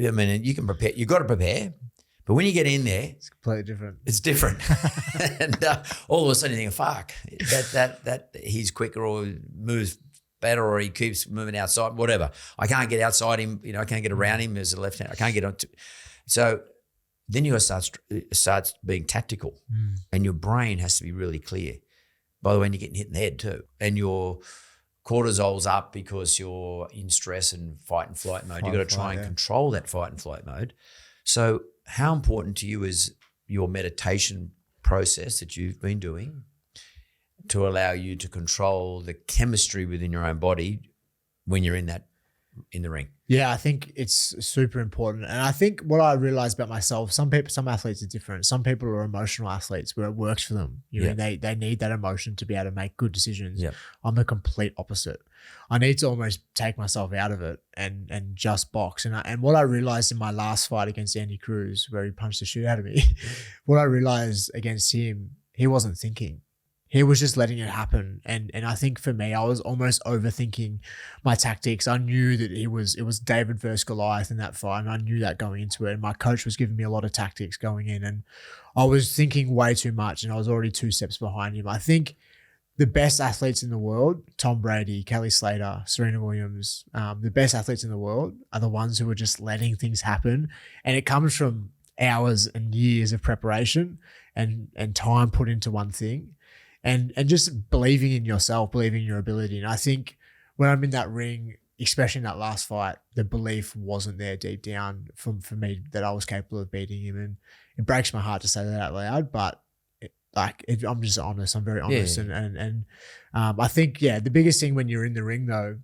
Speaker 1: I mean, you can prepare. You got to prepare. But when you get in there,
Speaker 2: It's completely different.
Speaker 1: it's different. And all of a sudden you think, fuck, that he's quicker or moves better or he keeps moving outside, whatever. I can't get outside him, I can't get around him as a left hand. I can't get on. So then you got to start being tactical, and your brain has to be really clear. By the way, and you're getting hit in the head too. And your cortisol's up because you're in stress and fight and flight mode. You've got to try and control that fight and flight mode. So how important to you is your meditation process that you've been doing to allow you to control the chemistry within your own body when you're in the ring?
Speaker 2: Yeah, I think it's super important. And I think what I realized about myself, some athletes are different. Some people are emotional athletes where it works for them. They need that emotion to be able to make good decisions.
Speaker 1: Yeah.
Speaker 2: I'm the complete opposite. I need to almost take myself out of it and just box. And what I realized in my last fight against Andy Cruz, where he punched the shit out of me, what I realized against him, he wasn't thinking. He was just letting it happen. And I think for me, I was almost overthinking my tactics. I knew that it was David versus Goliath in that fight, and I knew that going into it. And my coach was giving me a lot of tactics going in, and I was thinking way too much, and I was already 2 steps behind him. I think the best athletes in the world, Tom Brady, Kelly Slater, Serena Williams, the best athletes in the world are the ones who are just letting things happen. And it comes from hours and years of preparation and time put into one thing. And just believing in yourself, believing in your ability. And I think when I'm in that ring, especially in that last fight, the belief wasn't there deep down for me that I was capable of beating him. And it breaks my heart to say that out loud, but I'm just honest. I'm very honest.
Speaker 1: Yeah.
Speaker 2: And I think, the biggest thing when you're in the ring though,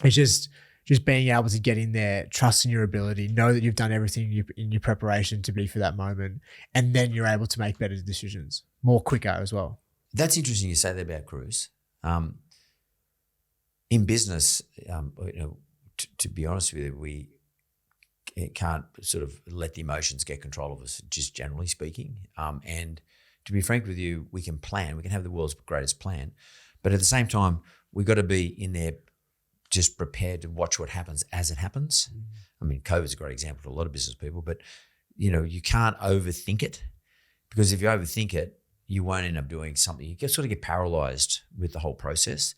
Speaker 2: is just being able to get in there, trust in your ability, know that you've done everything in your preparation to be for that moment. And then you're able to make better decisions more quicker as well.
Speaker 1: That's interesting you say that about Cruz. In business, to be honest with you, we can't sort of let the emotions get control of us, just generally speaking. And to be frank with you, we can plan. We can have the world's greatest plan. But at the same time, we've got to be in there just prepared to watch what happens as it happens. I mean, COVID's a great example for a lot of business people, but, you can't overthink it, because if you overthink it, you won't end up doing something. You sort of get paralyzed with the whole process.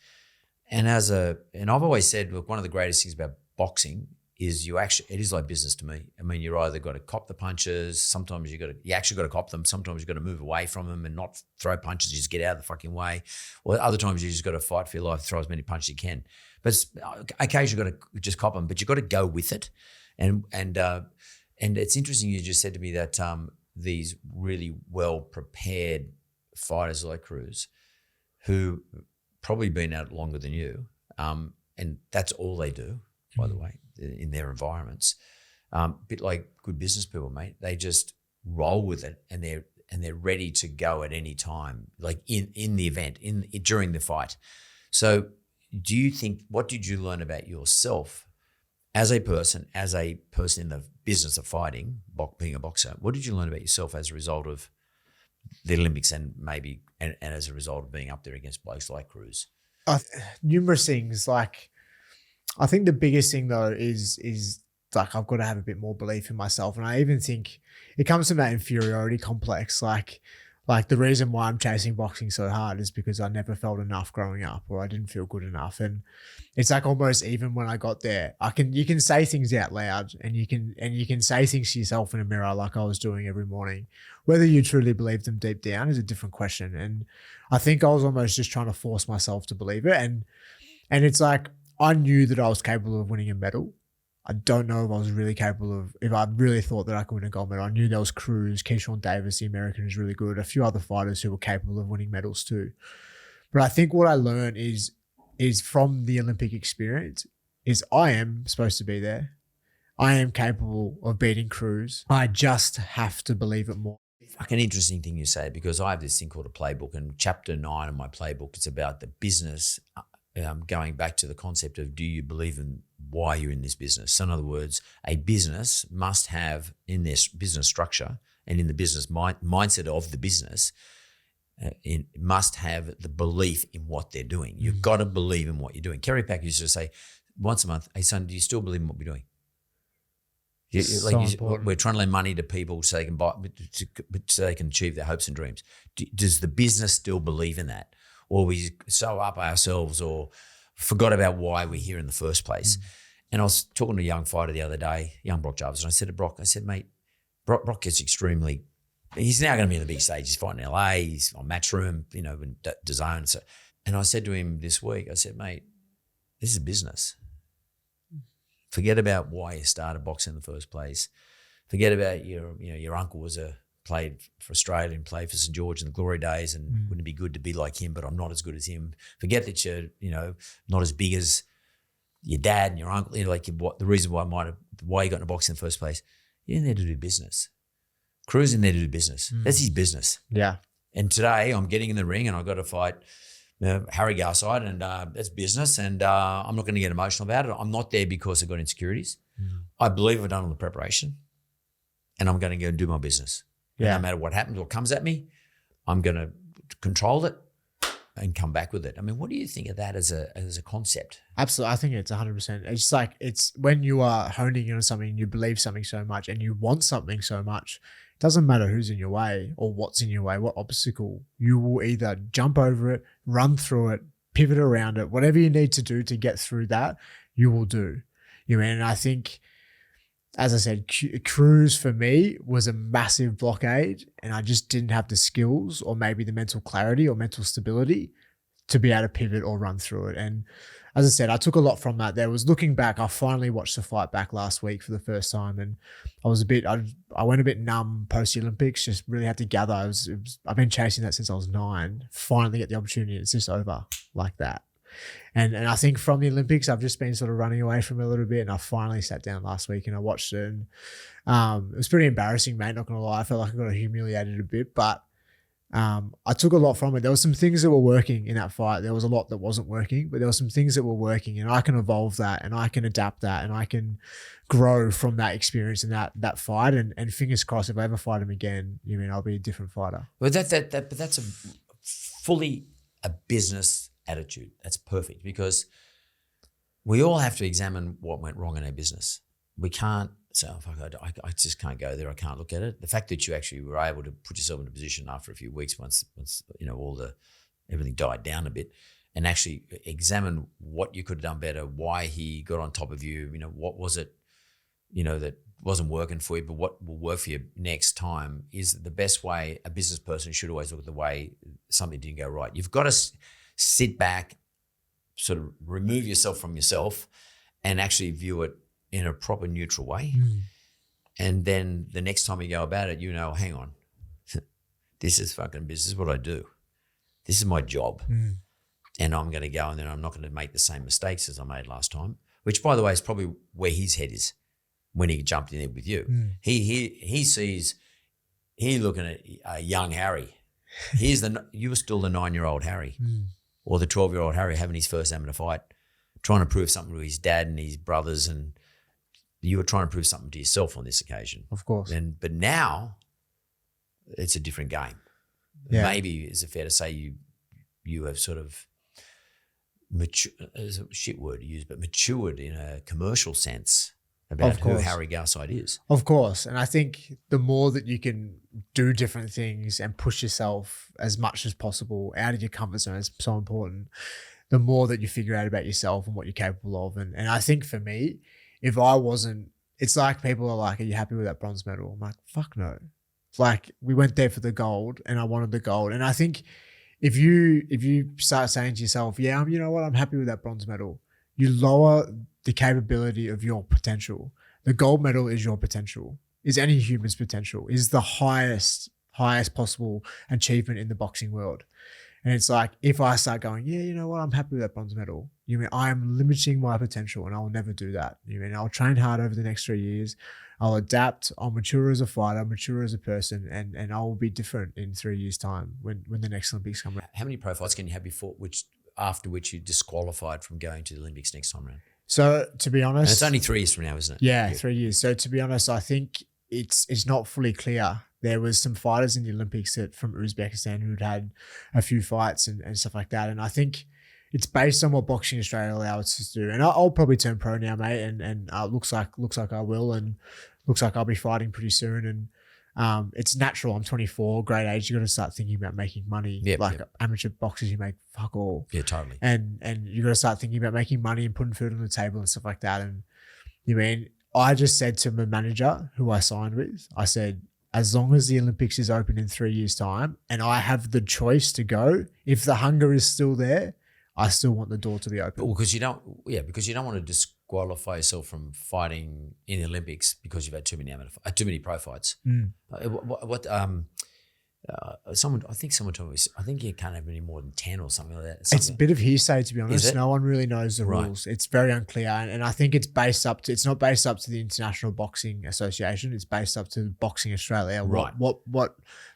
Speaker 1: And I've always said, look, one of the greatest things about boxing is it is like business to me. I mean, you're either got to cop the punches. Sometimes you actually got to cop them. Sometimes you got to move away from them and not throw punches. You just get out of the fucking way. Or other times you just got to fight for your life, throw as many punches as you can. But occasionally you got to just cop them, but you got to go with it. And it's interesting you just said to me that these really well prepared fighters like Cruz, who probably been out longer than you, and that's all they do, by the way, in their environments. Bit like good business people, mate. They just roll with it, and they're ready to go at any time, like in the event, during the fight. So, do you think, what did you learn about yourself as a person in the business of fighting, being a boxer? What did you learn about yourself as a result of the Olympics and as a result of being up there against blokes like Cruz?
Speaker 2: Numerous things. Like, I think the biggest thing though is like I've got to have a bit more belief in myself, and I even think it comes from that inferiority complex. Like the reason why I'm chasing boxing so hard is because I never felt enough growing up, or I didn't feel good enough, and it's like almost even when I got there, you can say things out loud, and you can say things to yourself in a mirror like I was doing every morning. Whether you truly believe them deep down is a different question, and I think I was almost just trying to force myself to believe it, and it's like I knew that I was capable of winning a medal. I don't know if I was really capable of, if I really thought that I could win a gold medal. I knew there was Cruz, Keyshawn Davis, the American, who's really good, a few other fighters who were capable of winning medals too. But I think what I learned is from the Olympic experience is I am supposed to be there. I am capable of beating Cruz. I just have to believe it more.
Speaker 1: Fucking interesting thing you say, because I have this thing called a playbook, and chapter 9 of my playbook, it's about the business, going back to the concept of, do you believe in why you're in this business? So in other words, a business must have in this business structure and in the business mindset of the business, it must have the belief in what they're doing. You've got to believe in what you're doing. Kerry Packer used to say once a month, "Hey son, do you still believe in what we're doing?" We're trying to lend money to people so they can buy, so they can achieve their hopes and dreams. Does the business still believe in that, or we so up ourselves, or forgot about why we're here in the first place? And I was talking to a young fighter the other day, young Brock Jarvis, and I said to Brock, mate, Brock gets extremely. He's now going to be on the big stage. He's fighting in LA. He's on Matchroom, in DAZN. So, and I said to him this week, I said, mate, this is a business. Forget about why you started boxing in the first place. Forget about your uncle played for Australia and played for St George in the glory days, and wouldn't it be good to be like him, but I'm not as good as him. Forget that you're, not as big as your dad and your uncle. The reason why you got into boxing in the first place. You're in there to do business. Cruz in there to do business. That's his business.
Speaker 2: Yeah.
Speaker 1: And today I'm getting in the ring and I've got to fight Harry Garside, and that's business, and I'm not going to get emotional about it. I'm not there because I've got insecurities. I believe I've done all the preparation, and I'm going to go and do my business. Yeah. No matter what happens or comes at me, I'm going to control it and come back with it. I mean, what do you think of that as a concept?
Speaker 2: Absolutely. I think it's 100%. It's like, it's when you are honing in on something, you believe something so much and you want something so much, it doesn't matter who's in your way or what's in your way, what obstacle, you will either jump over it, run through it, pivot around it, whatever you need to do to get through that, you will do. And I think, as I said, Cruz for me was a massive blockade, and I just didn't have the skills or maybe the mental clarity or mental stability to be able to pivot or run through it. And as I said, I took a lot from that. Looking back, I finally watched the fight back last week for the first time, and I went a bit numb post the Olympics, just really had to gather. I've been chasing that since I was 9, finally get the opportunity. It's just over like that. And I think from the Olympics, I've just been sort of running away from it a little bit, and I finally sat down last week and I watched it, and it was pretty embarrassing, mate, not gonna lie. I felt like I got humiliated a bit, but I took a lot from it. There were some things that were working in that fight. There was a lot that wasn't working, but there were some things that were working, and I can evolve that, and I can adapt that, and I can grow from that experience and that fight. And fingers crossed, if I ever fight him again, I'll be a different fighter.
Speaker 1: Well, but that's fully a business attitude. That's perfect, because we all have to examine what went wrong in our business. We can't say, I just can't go there. I can't look at it. The fact that you actually were able to put yourself in a position after a few weeks, once everything died down a bit, and actually examine what you could have done better, why he got on top of you, what was it, that wasn't working for you, but what will work for you next time, is the best way. A business person should always look at the way something didn't go right. You've got to sit back, sort of remove yourself from yourself, and actually view it in a proper neutral way. And then the next time you go about it, hang on, this is fucking business. This is what I do. This is my job. And I'm going to go, and then I'm not going to make the same mistakes as I made last time, which, by the way, is probably where his head is when he jumped in there with you. He sees, he looking at a young Harry. You were still the 9-year-old Harry. Or the 12-year-old Harry having his first amateur fight, trying to prove something to his dad and his brothers, and you were trying to prove something to yourself on this occasion.
Speaker 2: Of course.
Speaker 1: But now it's a different game. Yeah. Maybe is it fair to say you have sort of mature is a shit word to use, but matured in a commercial sense about who Harry Garside is.
Speaker 2: Of course. And I think the more that you can do different things and push yourself as much as possible out of your comfort zone is so important, the more that you figure out about yourself and what you're capable of. And I think for me, if I wasn't, it's like people are like, are you happy with that bronze medal? I'm like, fuck no. It's like we went there for the gold and I wanted the gold. And I think if you start saying to yourself, yeah, you know what, I'm happy with that bronze medal, you lower the capability of your potential. The gold medal is your potential, is any human's potential, is the highest possible achievement in the boxing world. And it's like, if I start going, yeah, you know what, I'm happy with that bronze medal, you mean I am limiting my potential and I'll never do that. You mean I'll train hard over the next 3 years. I'll adapt. I'll mature as a fighter, mature as a person, and I will be different in 3 years' time when the next Olympics come around.
Speaker 1: How many pro fights can you have after which you're disqualified from going to the Olympics next time around?
Speaker 2: So to be honest,
Speaker 1: and it's only 3 years from now, isn't it?
Speaker 2: Yeah, 3 years. So to be honest, I think it's not fully clear. There was some fighters in the Olympics from Uzbekistan who'd had a few fights and stuff like that. And I think it's based on what Boxing Australia allows us to do. And I'll probably turn pro now, mate. And looks like I will, and looks like I'll be fighting pretty soon. And it's natural. I'm 24, great age. You got to start thinking about making money. Amateur boxers, you make fuck all.
Speaker 1: Yeah, totally.
Speaker 2: And you got to start thinking about making money and putting food on the table and stuff like that. And you mean I just said to my manager, who I signed with, I said, as long as the Olympics is open in 3 years' time and I have the choice to go, if the hunger is still there, I still want the door to be open.
Speaker 1: Well, because you don't want to disqualify yourself from fighting in the Olympics because you've had too many pro fights. I think someone told me, I think you can't have any more than 10 or something like that.
Speaker 2: It's a bit of hearsay, to be honest. No one really knows the rules. It's very unclear. And I think it's not based up to the International Boxing Association. It's based up to Boxing Australia.
Speaker 1: Right.
Speaker 2: What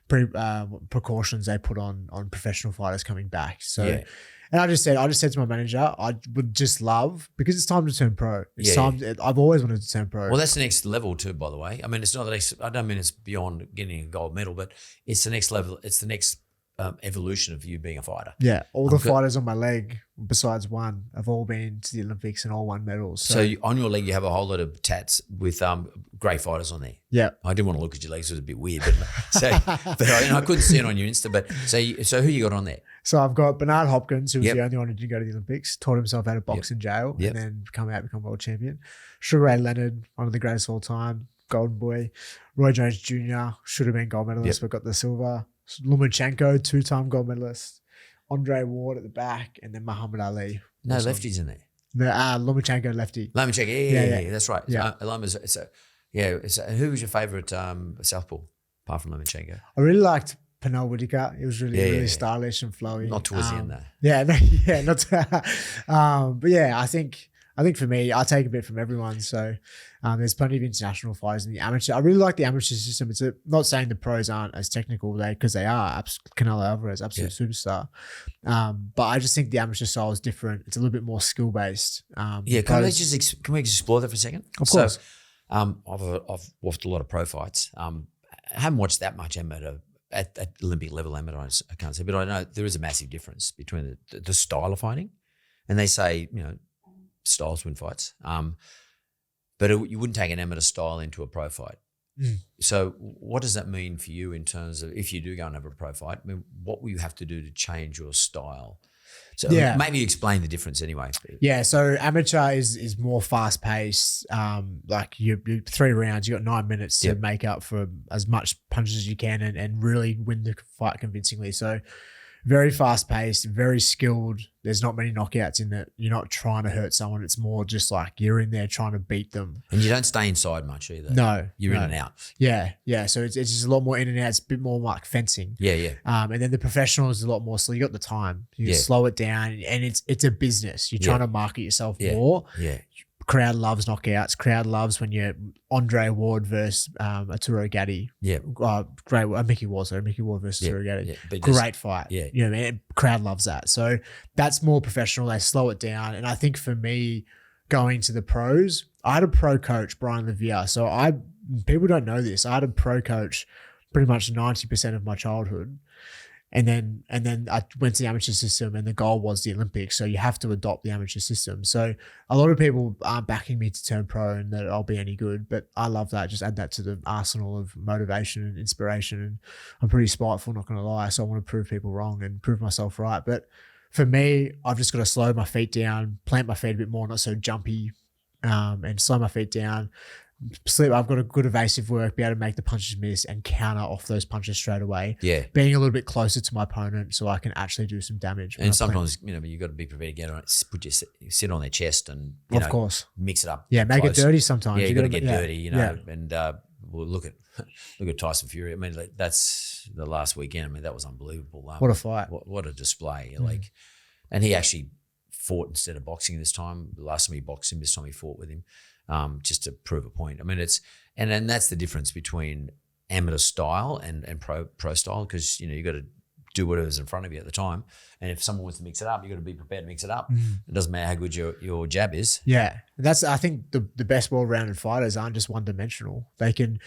Speaker 2: precautions they put on professional fighters coming back. So,
Speaker 1: yeah.
Speaker 2: And I just said to my manager, I would just love, because it's time to turn pro. I've always wanted to turn pro.
Speaker 1: Well, that's the next level too, by the way. I mean, it's not the next, I don't mean it's beyond getting a gold medal, but it's the next level. It's the next evolution of you being a fighter.
Speaker 2: Yeah. All the fighters on my leg, besides one, have all been to the Olympics and all won medals.
Speaker 1: So on your leg, you have a whole lot of tats with great fighters on there.
Speaker 2: Yeah.
Speaker 1: I didn't want to look at your legs. It was a bit weird. But I couldn't see it on your Insta. But so who you got on there?
Speaker 2: So I've got Bernard Hopkins, who was the only one who didn't go to the Olympics, taught himself how to box in jail, and then become world champion. Sugar Ray Leonard, one of the greatest of all time, golden boy. Roy Jones Jr. should have been gold medalist, but got the silver. Lomachenko, 2-time gold medalist. Andre Ward at the back, and then Muhammad Ali.
Speaker 1: No lefties in there.
Speaker 2: Lomachenko lefty.
Speaker 1: Lomachenko, yeah, that's right.
Speaker 2: Yeah.
Speaker 1: Who was your favourite southpaw apart from Lomachenko?
Speaker 2: I really liked Pernell Whitaker. It was really stylish and flowy.
Speaker 1: Not towards the end though.
Speaker 2: But yeah, I think for me, I take a bit from everyone. So there's plenty of international fighters in the amateur. I really like the amateur system. It's not saying the pros aren't as technical, because they are. Canelo Alvarez, absolute superstar. But I just think the amateur style is different. It's a little bit more skill based. Can we
Speaker 1: explore that for a second?
Speaker 2: Of course.
Speaker 1: I've watched a lot of pro fights. I haven't watched that much amateur. At Olympic level amateur, I can't say, but I know there is a massive difference between the style of fighting, and they say, styles win fights. But you wouldn't take an amateur style into a pro fight. So what does that mean for you in terms of, if you do go and have a pro fight, I mean, what will you have to do to change your style? So maybe explain the difference anyway.
Speaker 2: Yeah, so amateur is more fast paced. Like you 3 rounds, you got 9 minutes to make up for as much punches as you can and really win the fight convincingly. So very fast paced, very skilled. There's not many knockouts in that. You're not trying to hurt someone. It's more just like you're in there trying to beat them.
Speaker 1: And you don't stay inside much either.
Speaker 2: No.
Speaker 1: You're in and out.
Speaker 2: Yeah. So it's just a lot more in and out. It's a bit more like fencing.
Speaker 1: Yeah.
Speaker 2: And then the professional is a lot more. So you got the time. You can slow it down, and it's a business. You're trying to market yourself more.
Speaker 1: Yeah.
Speaker 2: Crowd loves knockouts. Crowd loves when you're Andre Ward versus Arturo Gatti.
Speaker 1: Yeah.
Speaker 2: Great. Mickey Ward versus Arturo Gatti.
Speaker 1: Yeah.
Speaker 2: Great fight.
Speaker 1: Yeah.
Speaker 2: You know what I mean? Crowd loves that. So that's more professional. They slow it down. And I think for me, going to the pros, I had a pro coach, Brian Levere. So people don't know this. I had a pro coach pretty much 90% of my childhood. And then I went to the amateur system, and the goal was the Olympics. So you have to adopt the amateur system. So a lot of people aren't backing me to turn pro and that I'll be any good, but I love that. Just add that to the arsenal of motivation and inspiration. And I'm pretty spiteful, not going to lie. So I want to prove people wrong and prove myself right. But for me, I've just got to slow my feet down, plant my feet a bit more, not so jumpy, and slow my feet down. I've got a good evasive work, be able to make the punches miss and counter off those punches straight away.
Speaker 1: Yeah.
Speaker 2: Being a little bit closer to my opponent so I can actually do some damage.
Speaker 1: And sometimes, you've got to be prepared to get on it, sit on their chest and,
Speaker 2: of course,
Speaker 1: mix it up.
Speaker 2: Yeah, make
Speaker 1: close.
Speaker 2: it dirty sometimes.
Speaker 1: Yeah, you got to get dirty,
Speaker 2: Yeah.
Speaker 1: and well, look at Tyson Fury. I mean, that's the last weekend. I mean, that was unbelievable.
Speaker 2: What a fight.
Speaker 1: What a display. And he actually fought instead of boxing this time. The last time he boxed him, this time he fought with him. Just to prove a point. I mean, and that's the difference between amateur style and pro style, because you got to do whatever's in front of you at the time. And if someone wants to mix it up, you got to be prepared to mix it up. It doesn't matter how good your jab is.
Speaker 2: Yeah, I think the best well-rounded fighters aren't just one-dimensional. They can,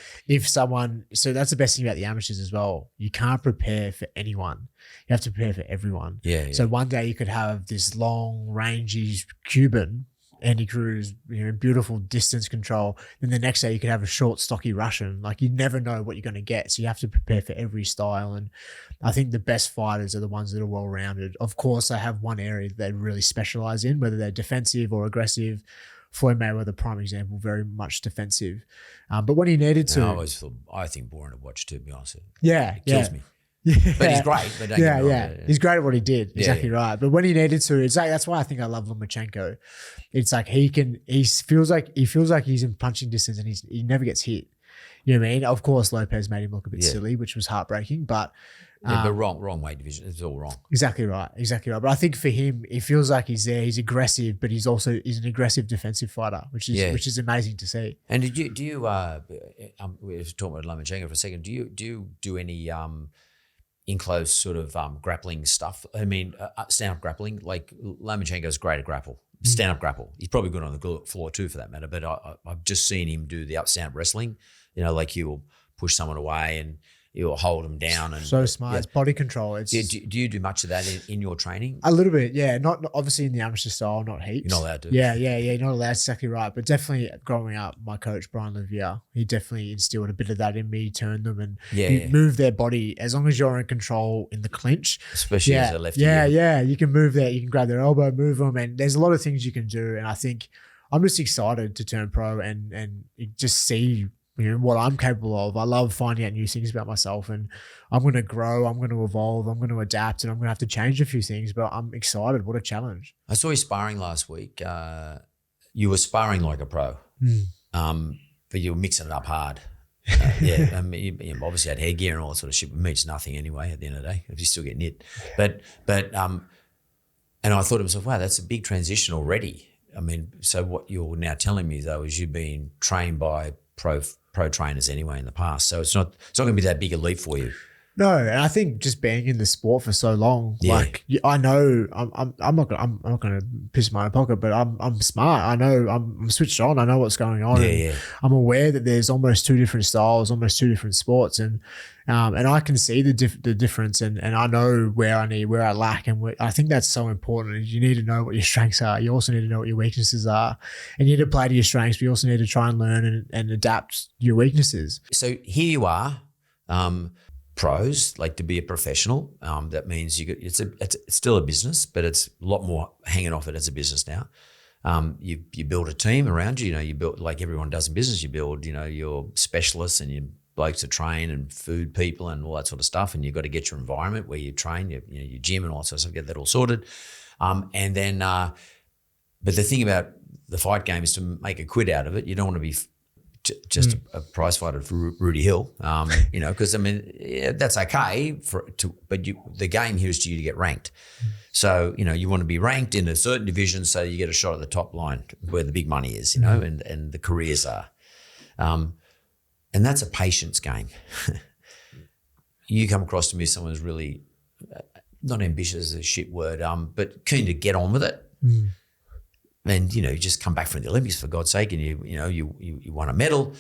Speaker 2: so that's the best thing about the amateurs as well. You can't prepare for anyone. You have to prepare for everyone.
Speaker 1: Yeah.
Speaker 2: So one day you could have this long, rangy Cuban, Andy Cruz, beautiful distance control. Then the next day you could have a short, stocky Russian. Like, you never know what you're going to get. So you have to prepare for every style. And I think the best fighters are the ones that are well-rounded. Of course, they have one area that they really specialize in, whether they're defensive or aggressive. Floyd Mayweather, prime example, very much defensive. But when he needed to...
Speaker 1: I think boring to watch, to be honest.
Speaker 2: Yeah.
Speaker 1: It kills me.
Speaker 2: Yeah.
Speaker 1: But he's great. But don't get me wrong.
Speaker 2: He's great at what he did. Exactly right. But when he needed to, it's like, that's why I think I love Lomachenko. It's like he feels like he's in punching distance and he never gets hit. You know what I mean? Of course, Lopez made him look a bit silly, which was heartbreaking. But
Speaker 1: but wrong weight division. It's all wrong.
Speaker 2: Exactly right. But I think for him, it feels like he's there. He's aggressive, but he's an aggressive defensive fighter, which is amazing to see.
Speaker 1: And do you we were talking about Lomachenko for a second. Do you do any enclosed sort of grappling stuff? I mean, stand-up grappling. Like, Lomachenko's great at grapple, stand-up grapple. He's probably good on the floor too, for that matter. But I've just seen him do the stand-up wrestling. Like, he will push someone away and he'll hold them down. And
Speaker 2: so smart. It's body control.
Speaker 1: Do you do much of that in your training?
Speaker 2: A little bit, yeah. Not obviously in the amateur style, not heaps.
Speaker 1: You're not allowed to.
Speaker 2: Yeah. You're not allowed. Exactly right. But definitely growing up, my coach Brian Levier, he definitely instilled a bit of that in me. Turned them and move their body as long as you're in control in the clinch.
Speaker 1: Especially as a lefty.
Speaker 2: Yeah. You can move there. You can grab their elbow, move them, and there's a lot of things you can do. And I think I'm just excited to turn pro and just see what I'm capable of. I love finding out new things about myself, and I'm going to grow, I'm going to evolve, I'm going to adapt, and I'm going to have to change a few things, but I'm excited. What a challenge.
Speaker 1: I saw you sparring last week. You were sparring like a pro, but you were mixing it up hard. I mean, you obviously had headgear and all that sort of shit, but it means nothing anyway at the end of the day if you still get hit. But and I thought to myself, wow, that's a big transition already. I mean, so what you're now telling me though is you've been trained by pro trainers anyway in the past, so it's not going to be that big a leap for you.
Speaker 2: No, and I think just being in the sport for so long, like, I know I'm not going to piss my own pocket, but I'm smart. I know I'm switched on. I know what's going on. I'm aware that there's almost two different styles, almost two different sports, and I can see the difference, and I know where I lack, and I think that's so important. You need to know what your strengths are. You also need to know what your weaknesses are, and you need to play to your strengths, but you also need to try and learn and adapt your weaknesses.
Speaker 1: So here you are. Pros, like, to be a professional, that means it's still a business, but it's a lot more hanging off it as a business now. You build a team around you. You build, like everyone does in business, you build your specialists and your blokes to train and food people and all that sort of stuff, and you've got to get your environment where you train, your gym and all that sort of stuff, get that all sorted. And then, but the thing about the fight game is to make a quid out of it. You don't want to be just a prize fighter for Rudy Hill, because I mean, that's okay but the game here is to you to get ranked. So, you want to be ranked in a certain division so you get a shot at the top line where the big money is, and the careers are. And that's a patience game. You come across to me as someone who's really not ambitious is a shit word, but keen to get on with it. And, you just come back from the Olympics, for God's sake, and you won a medal.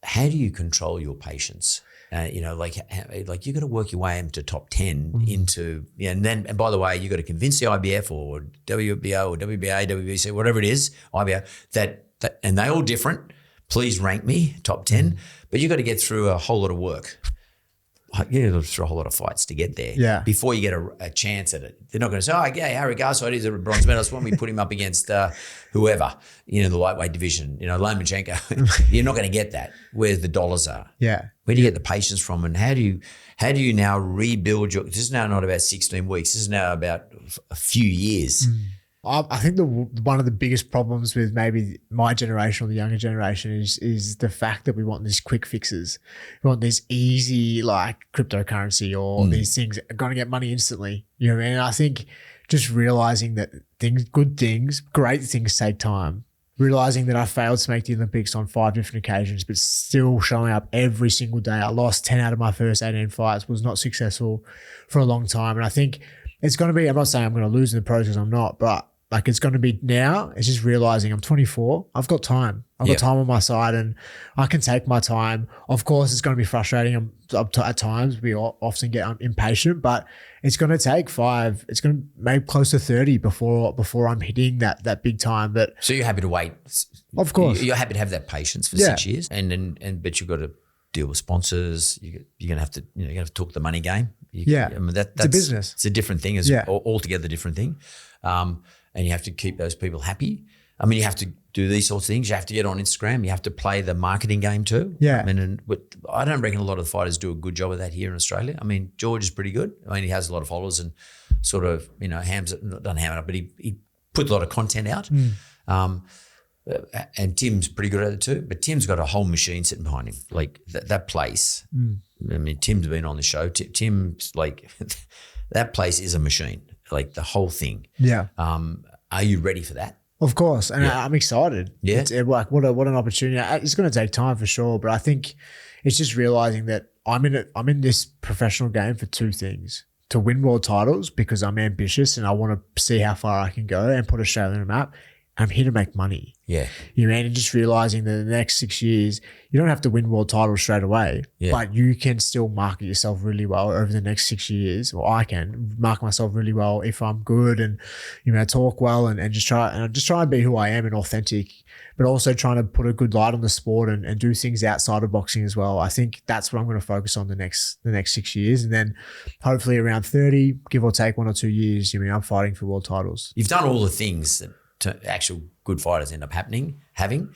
Speaker 1: How do you control your patience? Like you got to work your way into top 10 into, and by the way, you got to convince the IBF or WBO or WBA, WBC, whatever it is, IBO, that and they're all different. Please rank me top 10, but you got to get through a whole lot of work. You got to through a whole lot of fights to get there before you get a chance at it. They're not going to say, oh, yeah, Harry Garside is a bronze medalist. Why don't we put him up against whoever, the lightweight division, Lomachenko. You're not going to get that where the dollars are.
Speaker 2: Yeah.
Speaker 1: Where do you get the patience from, and how do you now rebuild your? This is now not about 16 weeks. This is now about a few years.
Speaker 2: I think one of the biggest problems with maybe my generation or the younger generation is the fact that we want these quick fixes. We want this easy like cryptocurrency or these things are going to get money instantly. You know what I mean? And I think just realizing that good things, great things take time. Realizing that I failed to make the Olympics on 5 different occasions, but still showing up every single day. I lost 10 out of my first 18 fights, was not successful for a long time. And I think it's going to be, I'm not saying I'm going to lose in the process, I'm not, but like it's going to be now, it's just realizing I'm 24. I've got time. I've got time on my side and I can take my time. Of course, it's going to be frustrating at times. We often get impatient, but it's going to take 5. It's going to maybe close to 30 before I'm hitting that big time. But
Speaker 1: so you're happy to wait?
Speaker 2: Of course.
Speaker 1: You're happy to have that patience for 6 years, but you've got to deal with sponsors. You're going to have to talk the money game. That's
Speaker 2: it's a business.
Speaker 1: It's a different thing, altogether different thing. And you have to keep those people happy. I mean, you have to do these sorts of things. You have to get on Instagram. You have to play the marketing game too.
Speaker 2: Yeah.
Speaker 1: I mean, I don't reckon a lot of the fighters do a good job of that here in Australia. I mean, George is pretty good. I mean, he has a lot of followers and sort of, doesn't ham it up, but he puts a lot of content out. And Tim's pretty good at it too. But Tim's got a whole machine sitting behind him. Like that place. I mean, Tim's been on the show. Tim's like, that place is a machine. Like the whole thing.
Speaker 2: Yeah.
Speaker 1: Are you ready for that?
Speaker 2: Of course. And I'm excited. Yeah. It's like, what an opportunity. It's going to take time for sure. But I think it's just realizing that I'm in this professional game for 2 things. To win world titles because I'm ambitious and I want to see how far I can go and put Australia on the map. I'm here to make money. Yeah. You mean, and just realizing that in the next 6 years, you don't have to win world titles straight away, but you can still market yourself really well over the next 6 years, or I can market myself really well if I'm good and, talk well and just try and be who I am and authentic, but also trying to put a good light on the sport and do things outside of boxing as well. I think that's what I'm going to focus on the next 6 years. And then hopefully around 30, give or take 1 or 2 years, I'm fighting for world titles.
Speaker 1: You've done all the things that actual good fighters end up having.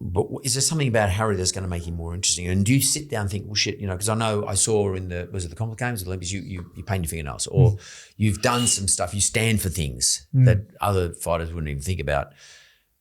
Speaker 1: But is there something about Harry that's going to make him more interesting? And do you sit down and think, well, shit, because I know I saw in the Commonwealth Games, the Olympics, you paint your fingernails, or you've done some stuff, you stand for things that other fighters wouldn't even think about.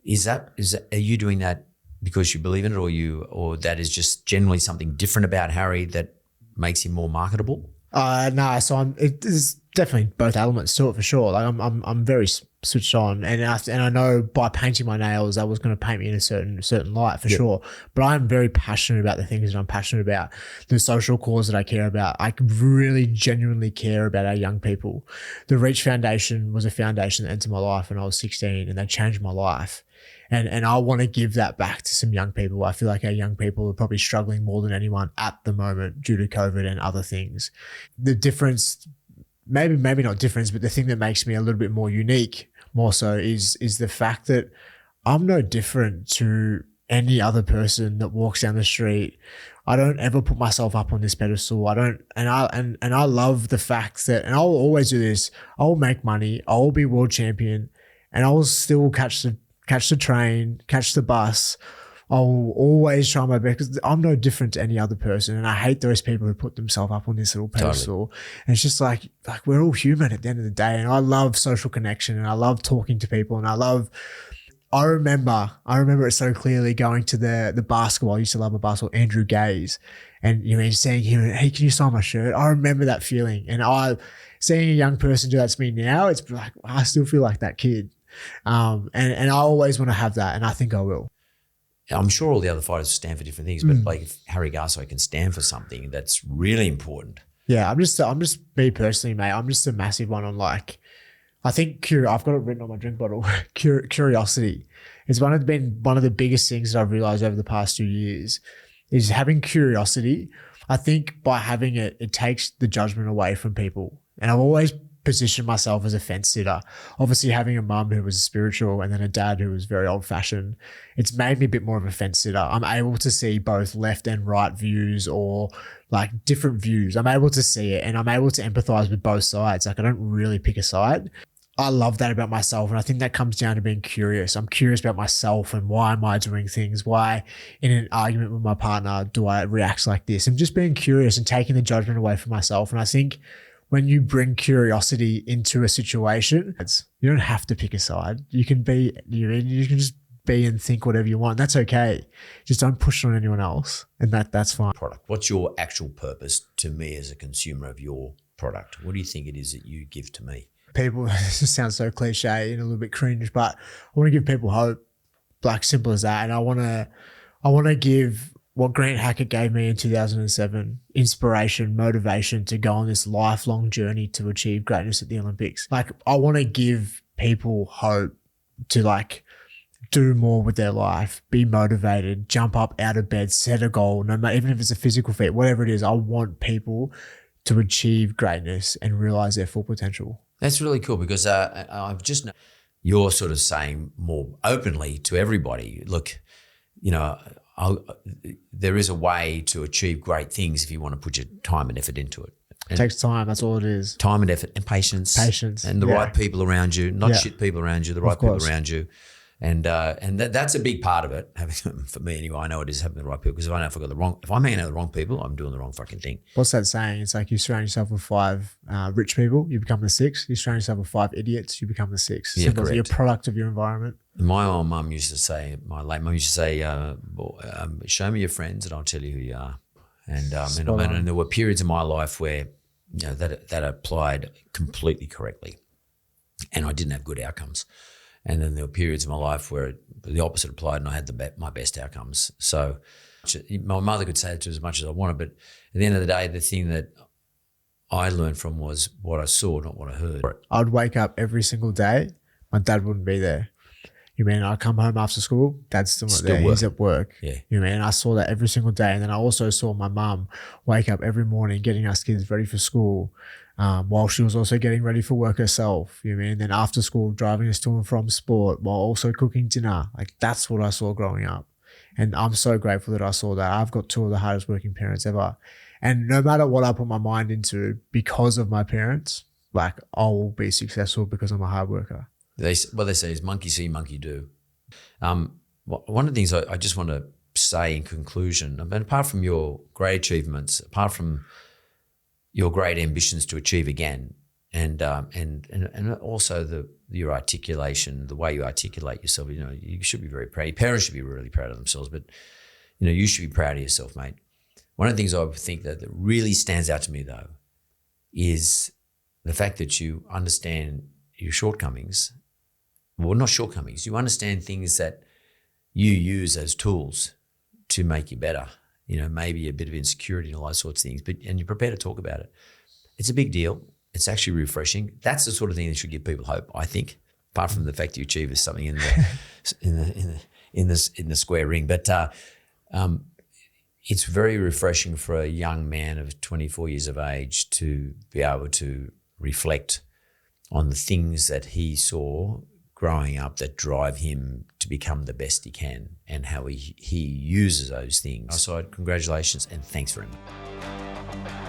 Speaker 1: Are you doing that because you believe in it, or that is just generally something different about Harry that makes him more marketable?
Speaker 2: No, so there's definitely both elements to it for sure. Like I'm very switched on, and I know by painting my nails, that was going to paint me in a certain light for sure. But I'm very passionate about the things that I'm passionate about, the social cause that I care about. I really genuinely care about our young people. The Reach Foundation was a foundation that entered my life when I was 16, and they changed my life. And I want to give that back to some young people. I feel like our young people are probably struggling more than anyone at the moment due to COVID and other things. The difference, maybe not difference, but the thing that makes me a little bit more unique, more so, is the fact that I'm no different to any other person that walks down the street. I don't ever put myself up on this pedestal. I love the fact that, and I'll always do this. I'll make money. I'll be world champion, and I'll still catch the train, catch the bus. I'll always try my best because I'm no different to any other person. And I hate those people who put themselves up on this little pedestal. Totally. And it's just like we're all human at the end of the day. And I love social connection and I love talking to people. And I remember it so clearly going to the basketball. I used to love my basketball, Andrew Gaze. And saying him, hey, can you sign my shirt? I remember that feeling. And seeing a young person do that to me now, it's like, I still feel like that kid. And I always want to have that, and I think I will.
Speaker 1: I'm sure all the other fighters stand for different things, but like if Harry Garside can stand for something that's really important. Yeah,
Speaker 2: I'm just me personally, mate. I'm just a massive one on I think I've got it written on my drink bottle. Curiosity. It's been one of the biggest things that I've realized over the past 2 years is having curiosity. I think by having it, it takes the judgment away from people. And I've always positioned myself as a fence sitter. Obviously, having a mum who was spiritual and then a dad who was very old fashioned, it's made me a bit more of a fence sitter. I'm able to see both left and right views or like different views. I'm able to see it and I'm able to empathize with both sides. Like I don't really pick a side. I love that about myself. And I think that comes down to being curious. I'm curious about myself and why am I doing things? Why in an argument with my partner do I react like this? And just being curious and taking the judgment away from myself. And I think when you bring curiosity into a situation, you don't have to pick a side. You can be, you can just be and think whatever you want. That's okay. Just don't push it on anyone else. And that's fine.
Speaker 1: Product. What's your actual purpose to me as a consumer of your product? What do you think it is that you give to me?
Speaker 2: People, this just sounds so cliche and a little bit cringe, but I want to give people hope, like simple as that. And I want to give what Grant Hackett gave me in 2007, inspiration, motivation to go on this lifelong journey to achieve greatness at the Olympics. Like I want to give people hope to like do more with their life, be motivated, jump up out of bed, set a goal, no matter, even if it's a physical feat, whatever it is, I want people to achieve greatness and realize their full potential.
Speaker 1: That's really cool because I've just you're sort of saying more openly to everybody, look, you know, there is a way to achieve great things if you want to put your time and effort into it.
Speaker 2: It takes time. That's all it is.
Speaker 1: Time and effort and patience.
Speaker 2: Patience.
Speaker 1: And the right people around you, not shit people around you, the right people around you. And that's a big part of it. For me anyway, I know it is having the right people because if I'm hanging out with the wrong people, I'm doing the wrong fucking thing.
Speaker 2: What's that saying? It's like you surround yourself with 5 rich people, you become the 6th. You surround yourself with 5 idiots, you become the 6th.
Speaker 1: Yeah,
Speaker 2: Simple. You're a product of your environment.
Speaker 1: My old mum used to say, my late mum used to say, show me your friends and I'll tell you who you are. And there were periods in my life where you know that applied completely correctly, and I didn't have good outcomes. And then there were periods in my life where the opposite applied and I had my best outcomes. So my mother could say it to as much as I wanted, but at the end of the day, the thing that I learned from was what I saw, not what I heard.
Speaker 2: I'd wake up every single day. My dad wouldn't be there. You mean I'd come home after school? Dad's still not there. He's at work.
Speaker 1: Yeah.
Speaker 2: You mean I saw that every single day. And then I also saw my mum wake up every morning getting us kids ready for school. While she was also getting ready for work herself, you mean, and then after school driving us to and from sport while also cooking dinner. Like that's what I saw growing up. And I'm so grateful that I saw that. I've got 2 of the hardest working parents ever. And no matter what I put my mind into because of my parents, like I will be successful because I'm a hard worker.
Speaker 1: What they say is monkey see, monkey do. One of the things I just want to say in conclusion, I mean, apart from your great achievements, apart from your great ambitions to achieve again, and also your articulation, the way you articulate yourself. You know, you should be very proud. Your parents should be really proud of themselves, but you know, you should be proud of yourself, mate. One of the things I think that really stands out to me though is the fact that you understand your shortcomings. Well, not shortcomings. You understand things that you use as tools to make you better. You know, maybe a bit of insecurity and all those sorts of things, and you're prepared to talk about it. It's a big deal. It's actually refreshing. That's the sort of thing that should give people hope, I think, apart from the fact that you achieve something in the square ring. But it's very refreshing for a young man of 24 years of age to be able to reflect on the things that he saw growing up that drive him to become the best he can and how he uses those things. So congratulations and thanks very much.